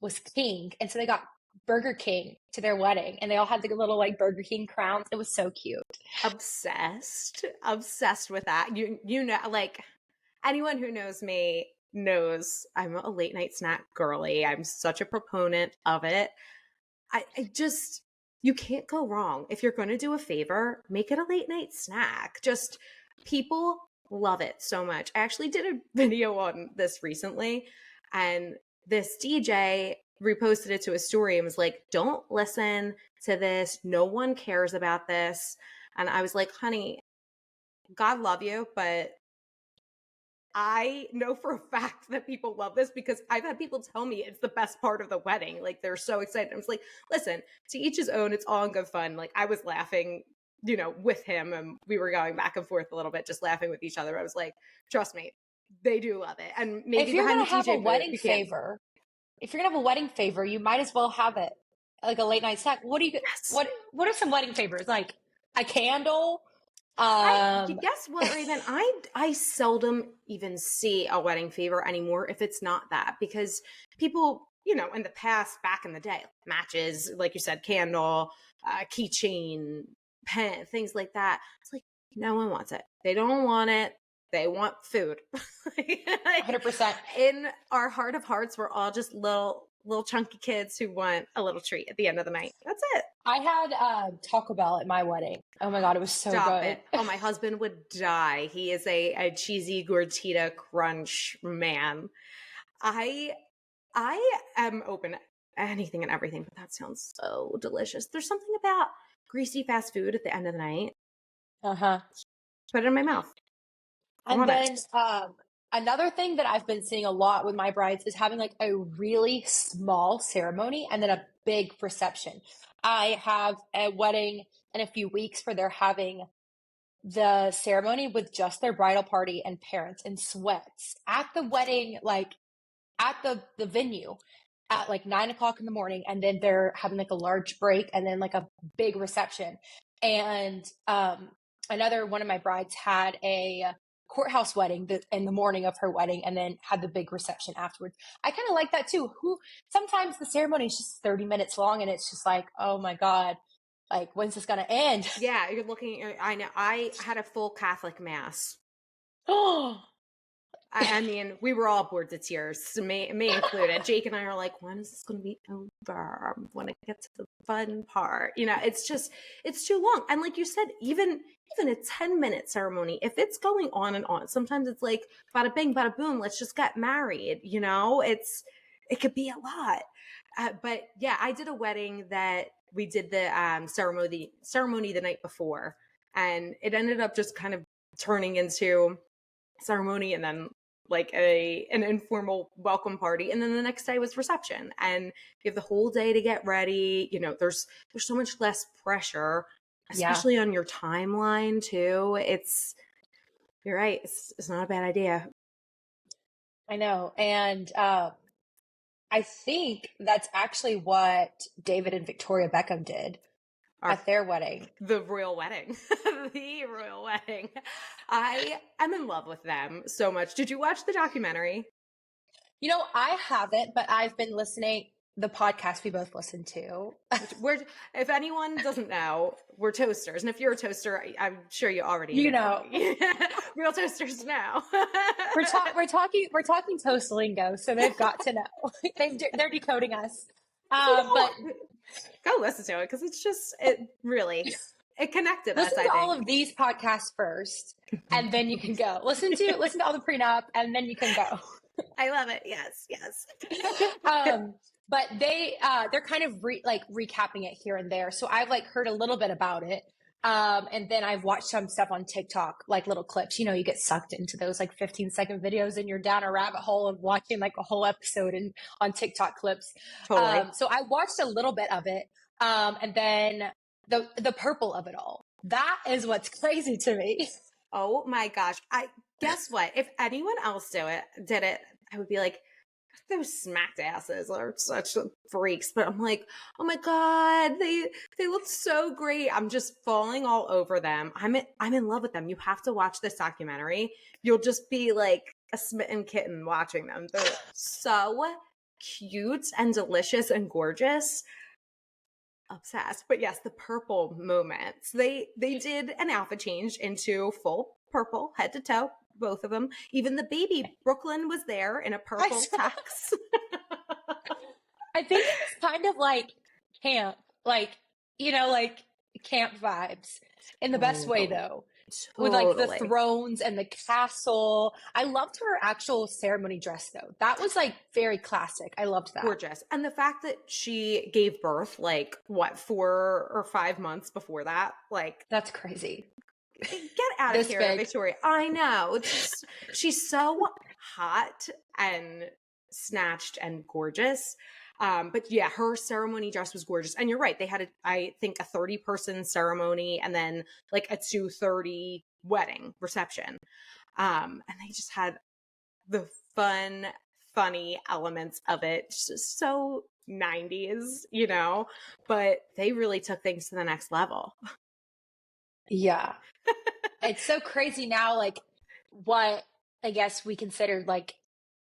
was King. And so they got Burger King to their wedding, and they all had the little like Burger King crowns. It was so cute. Obsessed with that. You know, like anyone who knows me knows I'm a late night snack girly. I'm such a proponent of it. I just, you can't go wrong. If you're going to do a favor, make it a late night snack. Just people love it so much. I actually did a video on this recently, and this DJ reposted it to a story and was like, don't listen to this. No one cares about this. And I was like, honey, God love you, but I know for a fact that people love this because I've had people tell me it's the best part of the wedding. Like they're so excited. I was like, listen, to each his own. It's all in good fun. Like I was laughing, you know, with him, and we were going back and forth a little bit, just laughing with each other. I was like, trust me, they do love it. And maybe If you're behind gonna the have a DJ booth, wedding you can't. favor, if you're gonna have a wedding favor, you might as well have it like a late night snack. What do you Yes. what are some wedding favors? Like a candle? Yes, well, or even I seldom even see a wedding favor anymore if it's not that, because people, you know, in the past, back in the day, matches, like you said, candle, keychain, pen, things like that. It's like no one wants it. They don't want it. They want food. 100%. In our heart of hearts, we're all just little chunky kids who want a little treat at the end of the night. That's it. I had Taco Bell at my wedding. Oh my God, it was so Stop good. it. Oh, my husband would die. He is a cheesy gordita crunch man. I am open to anything and everything, but that sounds so delicious. There's something about greasy fast food at the end of the night. Uh-huh. Put it in my mouth. I And want then it. another thing that I've been seeing a lot with my brides is having like a really small ceremony and then a big reception. I have a wedding in a few weeks where they're having the ceremony with just their bridal party and parents in sweats at the wedding, like at the venue at like 9 o'clock in the morning. And then they're having like a large break and then like a big reception. And another one of my brides had a courthouse wedding in the morning of her wedding and then had the big reception afterwards. I kind of like that too. Sometimes the ceremony is just 30 minutes long and it's just like, oh my God, like, when's this gonna end? Yeah, you're looking at, I know, I had a full Catholic mass. Oh, I mean, we were all bored to tears, me included. Jake and I are like, when is this going to be over? When it gets to the fun part, it's too long. And like you said, even a 10-minute ceremony, if it's going on and on, sometimes it's like bada bing, bada boom, let's just get married. It could be a lot. But yeah, I did a wedding that we did the ceremony the night before, and it ended up just kind of turning into ceremony and then like an informal welcome party, and then the next day was reception, and you have the whole day to get ready. There's so much less pressure, especially on your timeline too. You're right, it's not a bad idea. I know. And I think that's actually what David and Victoria Beckham did at their wedding. The royal wedding. The royal wedding. I am in love with them so much. Did you watch the documentary? I haven't, but I've been listening the podcast we both listen to. If anyone doesn't know, we're toasters. And if you're a toaster, I'm sure you already know. Real toasters know. we're talking toast lingo, so they've got to know. They're decoding us. But go listen to it, because it connected us. Listen to all of these podcasts first, and then you can go. Listen to all the Pre Nup, and then you can go. I love it. Yes. But they're kind of recapping it here and there. So I've heard a little bit about it. And then I've watched some stuff on TikTok, like little clips. You get sucked into those 15-second videos, and you're down a rabbit hole of watching a whole episode on TikTok clips. Totally. So I watched a little bit of it. And then the purple of it all. That is what's crazy to me. Oh my gosh. Guess what? If anyone else did it, I would be like, those smacked asses are such freaks. But I'm like, oh my God, they look so great. I'm just falling all over them. I'm in love with them. You have to watch this documentary. You'll just be like a smitten kitten watching them. They're so cute and delicious and gorgeous. Obsessed. But yes, the purple moments. They did an outfit change into full purple, head to toe, both of them. Even the baby, Brooklyn, was there in a purple tux. I think it's kind of like camp, camp vibes in the best way, though. Totally. With the thrones and the castle. I loved her actual ceremony dress, though. That was very classic. I loved that. Gorgeous. And the fact that she gave birth 4 or 5 months before that, that's crazy. Get out of here, big. Victoria. I know. She's so hot and snatched and gorgeous. But yeah, her ceremony dress was gorgeous. And you're right. They had I think a 30-person ceremony and then a 2:30 wedding reception. And they just had the funny elements of it. Just so 90s, but they really took things to the next level. Yeah. It's so crazy now, what I guess we considered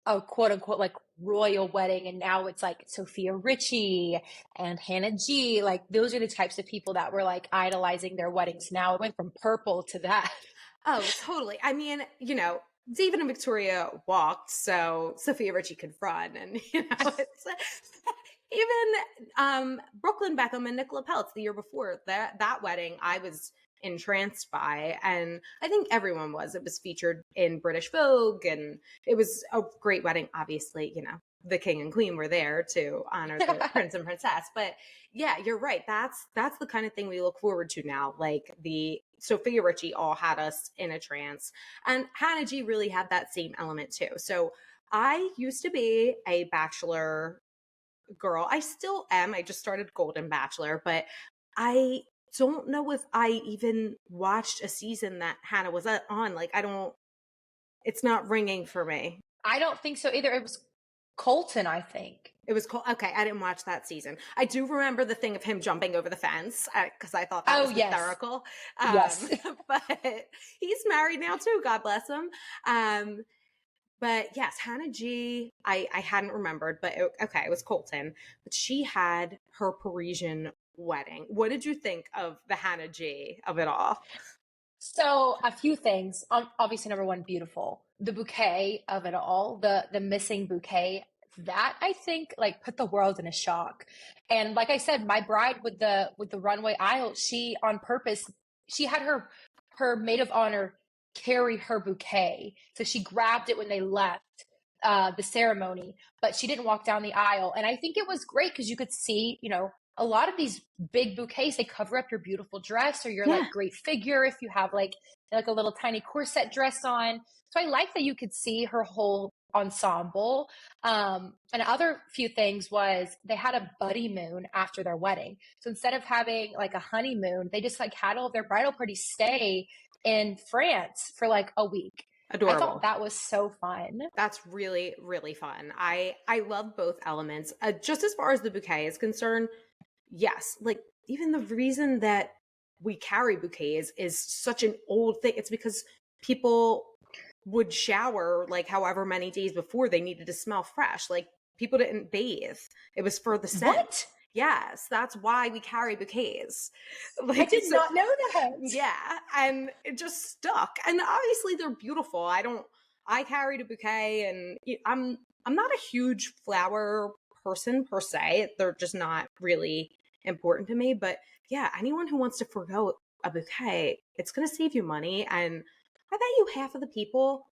a quote unquote royal wedding, and now it's Sofia Richie and Hannah G. Those are the types of people that were idolizing their weddings. Now it went from purple to that. Oh, totally. I mean, David and Victoria walked, so Sofia Richie could run, and it's even Brooklyn Beckham and Nicola Peltz the year before that wedding, I was entranced by, and I think everyone was. It was featured in British Vogue, and it was a great wedding. Obviously, the king and queen were there to honor the prince and princess. But yeah, you're right. That's the kind of thing we look forward to now. The Sofia Richie all had us in a trance, and Hannah G really had that same element too. So I used to be a Bachelor girl. I still am. I just started Golden Bachelor, but I don't know if I even watched a season that Hannah was on. It's not ringing for me. I don't think so either. It was Colton, I think. It was okay. I didn't watch that season. I do remember the thing of him jumping over the fence because I thought that was hysterical. Yes. But he's married now too. God bless him. But yes, Hannah G, I hadn't remembered, but it was Colton. But she had her Parisian wedding. What did you think of the Hannah G of it all? So a few things. Obviously, number one, beautiful. The bouquet of it all, the missing bouquet, that I think like put the world in a shock. And like I said, my bride with the runway aisle, she on purpose, she had her maid of honor carry her bouquet. So she grabbed it when they left the ceremony, but she didn't walk down the aisle. And I think it was great because you could see, you know, a lot of these big bouquets, they cover up your beautiful dress or your like great figure if you have like a little tiny corset dress on. So I like that you could see her whole ensemble. And other few things was they had a buddy moon after their wedding. So instead of having like a honeymoon, they just like had all of their bridal parties stay in France for like a week. Adorable. I thought that was so fun. That's really, really fun. I love both elements. Just as far as the bouquet is concerned, yes, like even the reason that we carry bouquets is such an old thing. It's because people would shower like however many days before they needed to smell fresh. Like people didn't bathe. It was for the scent. What? Yes, that's why we carry bouquets. Like, I did not know that. Yeah, and it just stuck. And obviously they're beautiful. I carried a bouquet, and I'm not a huge flower person per se. They're just not really important to me. But yeah, anyone who wants to forgo a bouquet, it's going to save you money. And I bet you half of the people,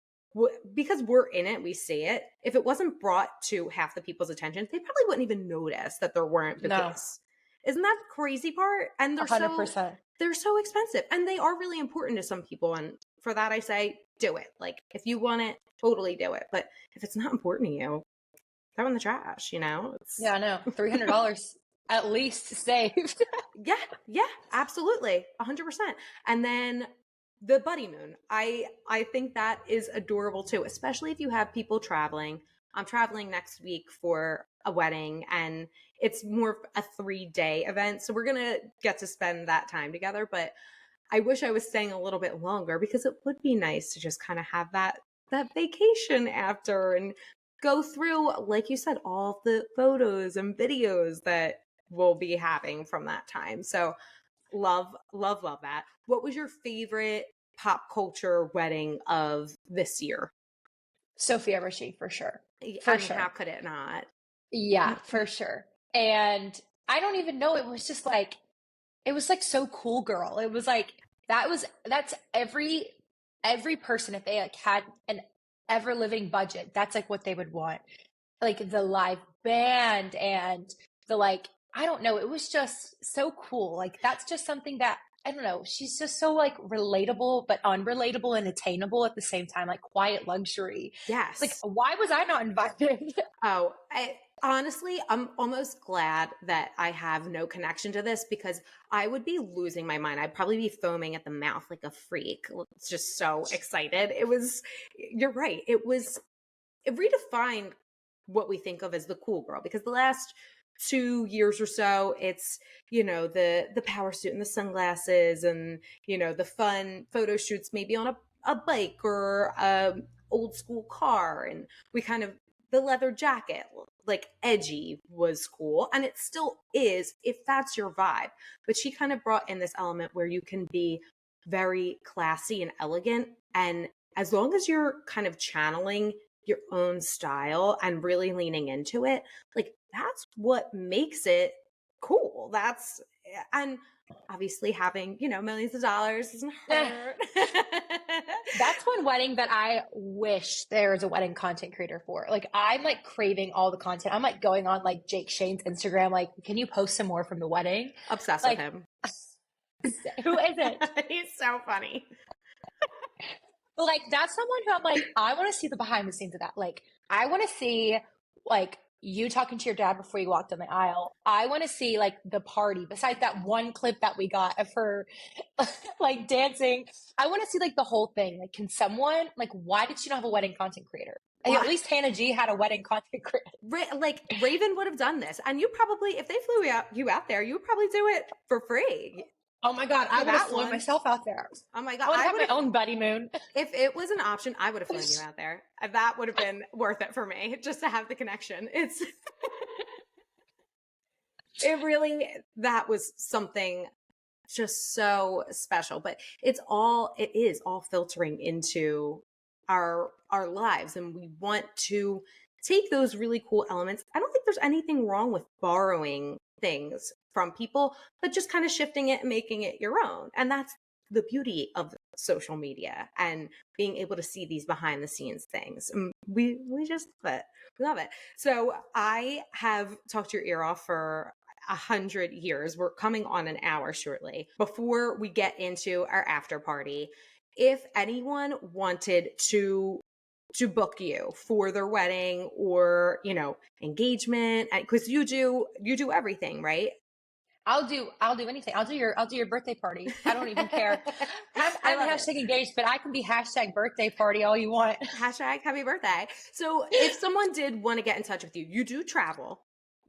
because we're in it, we see it. If it wasn't brought to half the people's attention, they probably wouldn't even notice that there weren't bouquets. No. Isn't that the crazy part? And they're 100%. They're so expensive, and they are really important to some people. And for that, I say, do it. Like if you want it, totally do it. But if it's not important to you, throw in the trash. You know? Yeah, I know. $300 at least saved. Yeah, absolutely, 100%. And then the buddy moon, I think that is adorable too, especially if you have people traveling. I'm traveling next week for a wedding, and it's more of a 3-day event. So we're going to get to spend that time together. But I wish I was staying a little bit longer because it would be nice to just kind of have that vacation after and go through, like you said, all the photos and videos that we'll be having from that time. So love that. What was your favorite pop culture wedding of this year? Sofia Richie, for sure. For sure. How could it not? Yeah, for sure. And I don't even know. It was just like, it was like so cool, girl. It was like, that's every person, if they like had an ever living budget, that's like what they would want. Like the live band and the like, I don't know. It was just so cool. Like that's just something that, I don't know. She's just so like relatable, but unrelatable and attainable at the same time, like quiet luxury. Yes. Like, why was I not invited? Oh, honestly, I'm almost glad that I have no connection to this because I would be losing my mind. I'd probably be foaming at the mouth like a freak. It's just so excited. You're right. It redefined what we think of as the cool girl, because the last 2 years or so, it's, the power suit and the sunglasses and, the fun photo shoots maybe on a bike or old school car. And we kind of, the leather jacket, like edgy was cool. And it still is if that's your vibe. But she kind of brought in this element where you can be very classy and elegant. And as long as you're kind of channeling your own style and really leaning into it, like that's what makes it cool. And obviously having, millions of dollars doesn't hurt. That's one wedding that I wish there was a wedding content creator for. Like I'm like craving all the content. I'm like going on like Jake Shane's Instagram. Like, can you post some more from the wedding? Obsessed with him. Who is it? He's so funny. But like that's someone who I'm like, I want to see the behind the scenes of that. Like I want to see like you talking to your dad before you walked down the aisle. I want to see like the party besides that one clip that we got of her like dancing. I want to see like the whole thing. Like, can someone like, why did she not have a wedding content creator? At least Hannah G had a wedding content creator. Like Raven would have done this, and you probably, if they flew you out there, you would probably do it for free. Oh my God, I would have flown myself out there. Oh my God, I would have my own buddy moon. If it was an option, I would have flown you out there. That would have been worth it for me, just to have the connection. It really, that was something just so special, but it is all filtering into our lives, and we want to take those really cool elements. I don't think there's anything wrong with borrowing things from people, but just kind of shifting it and making it your own. And that's the beauty of social media and being able to see these behind the scenes things. And we just love it. We love it. So I have talked your ear off for 100 years. We're coming on an hour shortly. Before we get into our after party, if anyone wanted to book you for their wedding or, engagement, because you do everything, right? I'll do anything. I'll do your birthday party. I don't even care. I'm hashtag engaged, but I can be hashtag birthday party all you want. Hashtag happy birthday. So if someone did want to get in touch with you, you do travel,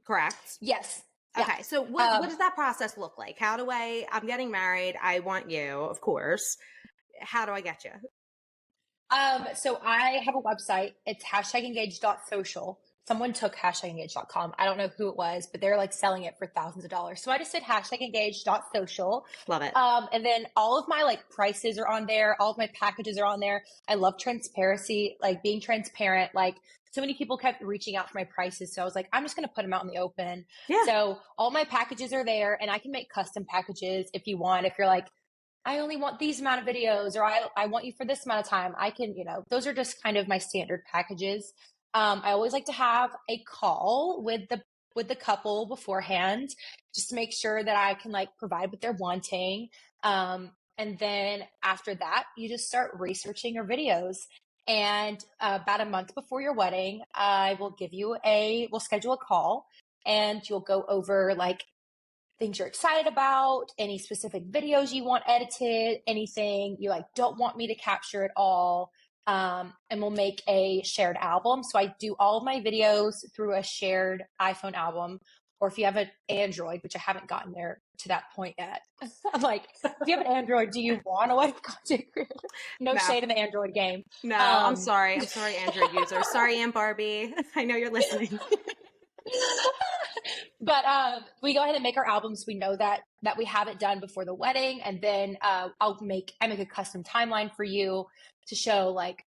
correct? Yes. Okay. Yeah. So what does that process look like? I'm getting married. I want you, of course. How do I get you? So I have a website. It's #engage.social. Someone took #engage.com. I don't know who it was, but they're like selling it for thousands of dollars. So I just did #engage.social. Love it. And then all of my like prices are on there. All of my packages are on there. I love transparency, like being transparent. Like so many people kept reaching out for my prices. So I was like, I'm just going to put them out in the open. Yeah. So all my packages are there, and I can make custom packages if you want. If you're like, I only want these amount of videos, or I want you for this amount of time, I can, those are just kind of my standard packages. I always like to have a call with the couple beforehand, just to make sure that I can like provide what they're wanting. And then after that, you just start researching your videos. And about a month before your wedding, we'll schedule a call, and you'll go over like things you're excited about, any specific videos you want edited, anything you like don't want me to capture at all. And we'll make a shared album. So I do all of my videos through a shared iPhone album, or if you have an Android, which I haven't gotten there to that point yet. I'm like, if you have an Android, do you want a wedding content creator? No shade in the Android game. No, I'm sorry, Android users. Sorry, Aunt Barbie. I know you're listening. But we go ahead and make our albums. We know that we have it done before the wedding, and then I make a custom timeline for you to show like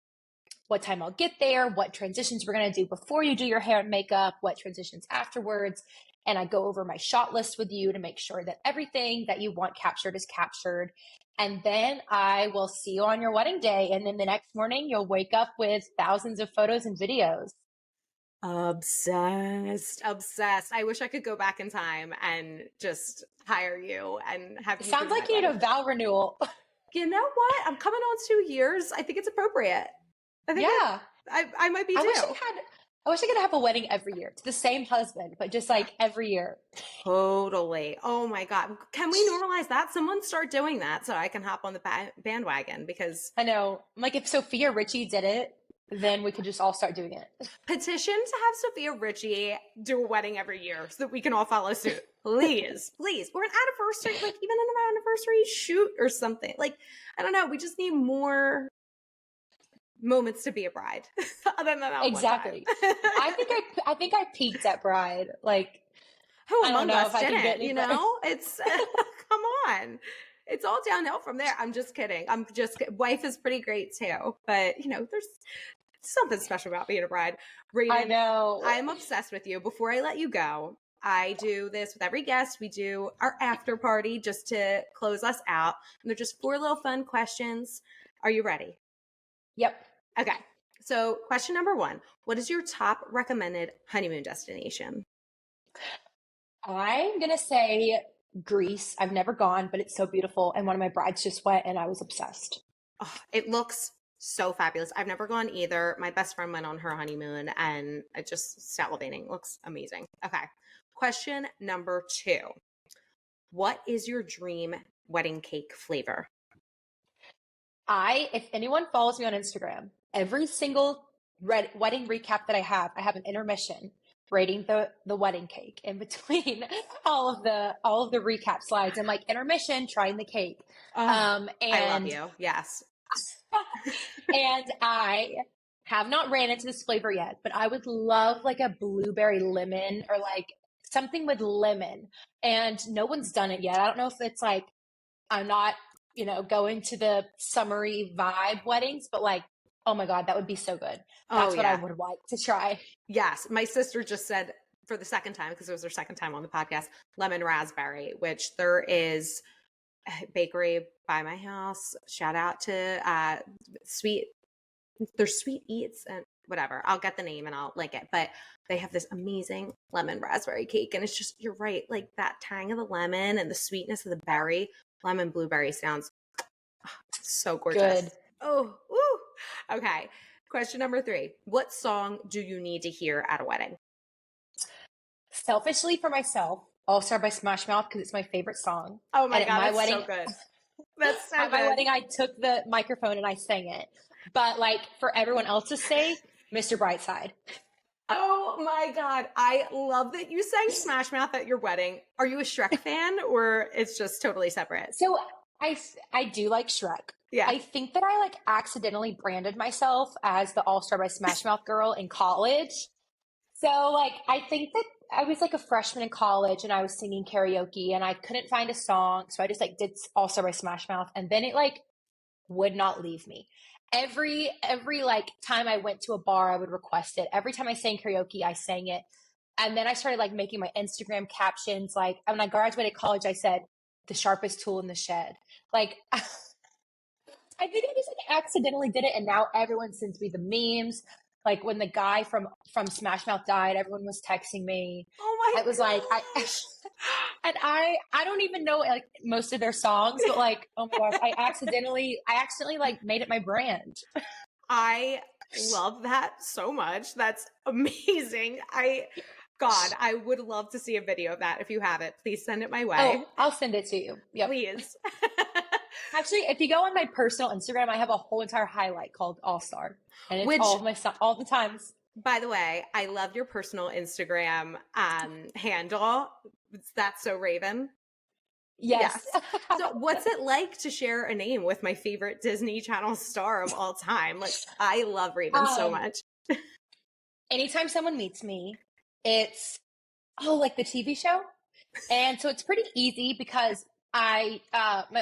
what time I'll get there, what transitions we're going to do before you do your hair and makeup, what transitions afterwards. And I go over my shot list with you to make sure that everything that you want captured is captured. And then I will see you on your wedding day. And then the next morning, you'll wake up with thousands of photos and videos. Obsessed. I wish I could go back in time and just hire you and have you. It sounds like you need a vow renewal. You know what? I'm coming on 2 years. I think it's appropriate. I think I might be too. I wish I could have a wedding every year to the same husband, but just like every year. Totally. Oh my God. Can we normalize that? Someone start doing that so I can hop on the bandwagon, because I know, like if Sofia Richie did it, then we could just all start doing it. Petition to have Sofia Richie do a wedding every year so that we can all follow suit. Please. Or an anniversary, like even an anniversary shoot or something. Like, I don't know. We just need more moments to be a bride. Other than that, exactly. I think I peaked at bride. Like, who among us didn't? It's come on. It's all downhill from there. I'm just kidding. Wife is pretty great too, but there's something special about being a bride. Raiden, I know. I'm obsessed with you. Before I let you go, I do this with every guest. We do our after party just to close us out. And they're just 4 little fun questions. Are you ready? Yep. Okay. So question number 1, what is your top recommended honeymoon destination? I'm going to say Greece. I've never gone, but it's so beautiful. And one of my brides just went and I was obsessed. Oh, it looks so fabulous. I've never gone either. My best friend went on her honeymoon and it just salivating. Looks amazing. Okay. Question number 2. What is your dream wedding cake flavor? If anyone follows me on Instagram, every single wedding recap that I have an intermission rating the wedding cake in between all of the recap slides. I'm like, intermission, trying the cake. And I love you. Yes. And I have not ran into this flavor yet, but I would love like a blueberry lemon or like something with lemon, and no one's done it yet. I don't know if it's like, I'm not, going to the summery vibe weddings, but like, oh my God, that would be so good. That's what I would like to try. Yes. My sister just said for the second time, because it was her second time on the podcast, lemon raspberry, which there is a bakery by my house. Shout out to there's Sweet Eats and whatever. I'll get the name and I'll link it. But they have this amazing lemon raspberry cake. And it's just, you're right, like that tang of the lemon and the sweetness of the berry. Lemon blueberry sounds so gorgeous. Good. Oh, woo. Okay. Question number 3. What song do you need to hear at a wedding? Selfishly for myself, All Star by Smash Mouth, because it's my favorite song. Oh my And God, at my that's wedding, so good. That's so at good. my wedding, I took the microphone and I sang it. But like for everyone else's sake, Mr. Brightside. Oh my God. I love that you sang Smash Mouth at your wedding. Are you a Shrek fan or it's just totally separate? So I do like Shrek. Yeah. I think that I like accidentally branded myself as the All Star by Smash Mouth girl in college. So like I think that I was like a freshman in college and I was singing karaoke and I couldn't find a song. So I just like did All Star by Smash Mouth, and then it like would not leave me. Every like time I went to a bar, I would request it. Every time I sang karaoke, I sang it. And then I started like making my Instagram captions. Like when I graduated college, I said, the sharpest tool in the shed. Like I think I just like accidentally did it. And now everyone sends me the memes. Like when the guy from Smash Mouth died, everyone was texting me. Oh my It was God. like, I don't even know like most of their songs, but like, oh my gosh, I accidentally like made it my brand. I love that so much. That's amazing. God, I would love to see a video of that. If you have it, please send it my way. Oh, I'll send it to you. Yep. Please. Actually, if you go on my personal Instagram, I have a whole entire highlight called All Star, and it's Which, all of my all the times. by the way, I love your personal Instagram handle. That's so Raven. Yes. So what's it like to share a name with my favorite Disney Channel star of all time? Like, I love Raven so much. Anytime someone meets me, it's, like the TV show. And so it's pretty easy because my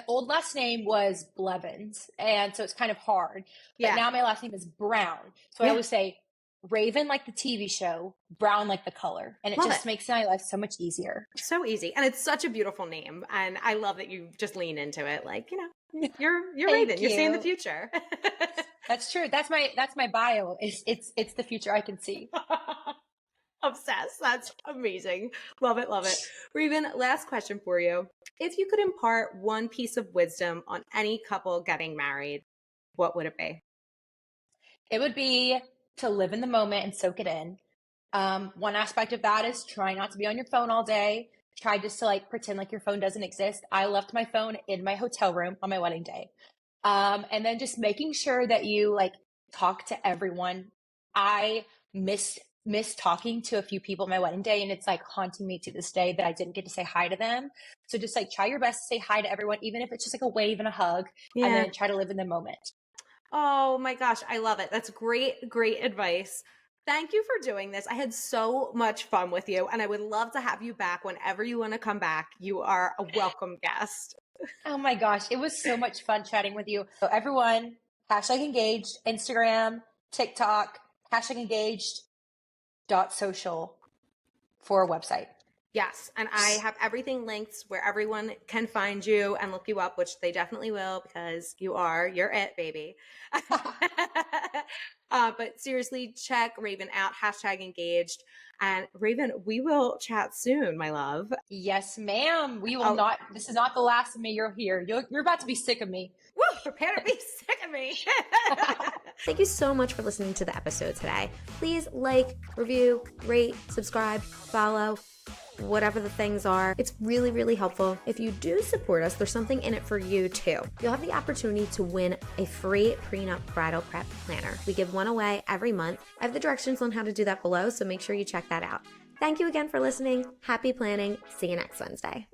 old last name was Blevins. And so it's kind of hard. But now my last name is Brown. So I always say Raven like the TV show, Brown like the color. And it just makes my life so much easier. So easy. And it's such a beautiful name. And I love that you just lean into it. Like, you're Raven. You're seeing the future. That's true. That's my bio. It's the future I can see. Obsessed. That's amazing. Love it. Love it. Raven, last question for you. If you could impart one piece of wisdom on any couple getting married, what would it be? It would be to live in the moment and soak it in. One aspect of that is try not to be on your phone all day. Try just to like pretend like your phone doesn't exist. I left my phone in my hotel room on my wedding day. And then just making sure that you like talk to everyone. I miss talking to a few people at my wedding day, and it's like haunting me to this day that I didn't get to say hi to them. So just like try your best to say hi to everyone, even if it's just like a wave and a hug, and then try to live in the moment. Oh my gosh, I love it. That's great advice. Thank you for doing this. I had so much fun with you, and I would love to have you back whenever you want to come back. You are a welcome guest. Oh my gosh, it was so much fun chatting with you. So everyone, #engaged, Instagram, TikTok, #engaged.social for a website. Yes. And I have everything linked where everyone can find you and look you up, which they definitely will because you're it, baby. But seriously, check Raven out, #engaged. And Raven, we will chat soon, my love. Yes, ma'am. We will not. This is not the last of me. You're here. You're about to be sick of me. Woo, prepare to be sick of me. Thank you so much for listening to the episode today. Please like, review, rate, subscribe, follow, whatever the things are. It's really, really helpful. If you do support us, there's something in it for you too. You'll have the opportunity to win a free Pre Nup bridal prep planner. We give one away every month. I have the directions on how to do that below, so make sure you check that out. Thank you again for listening. Happy planning. See you next Wednesday.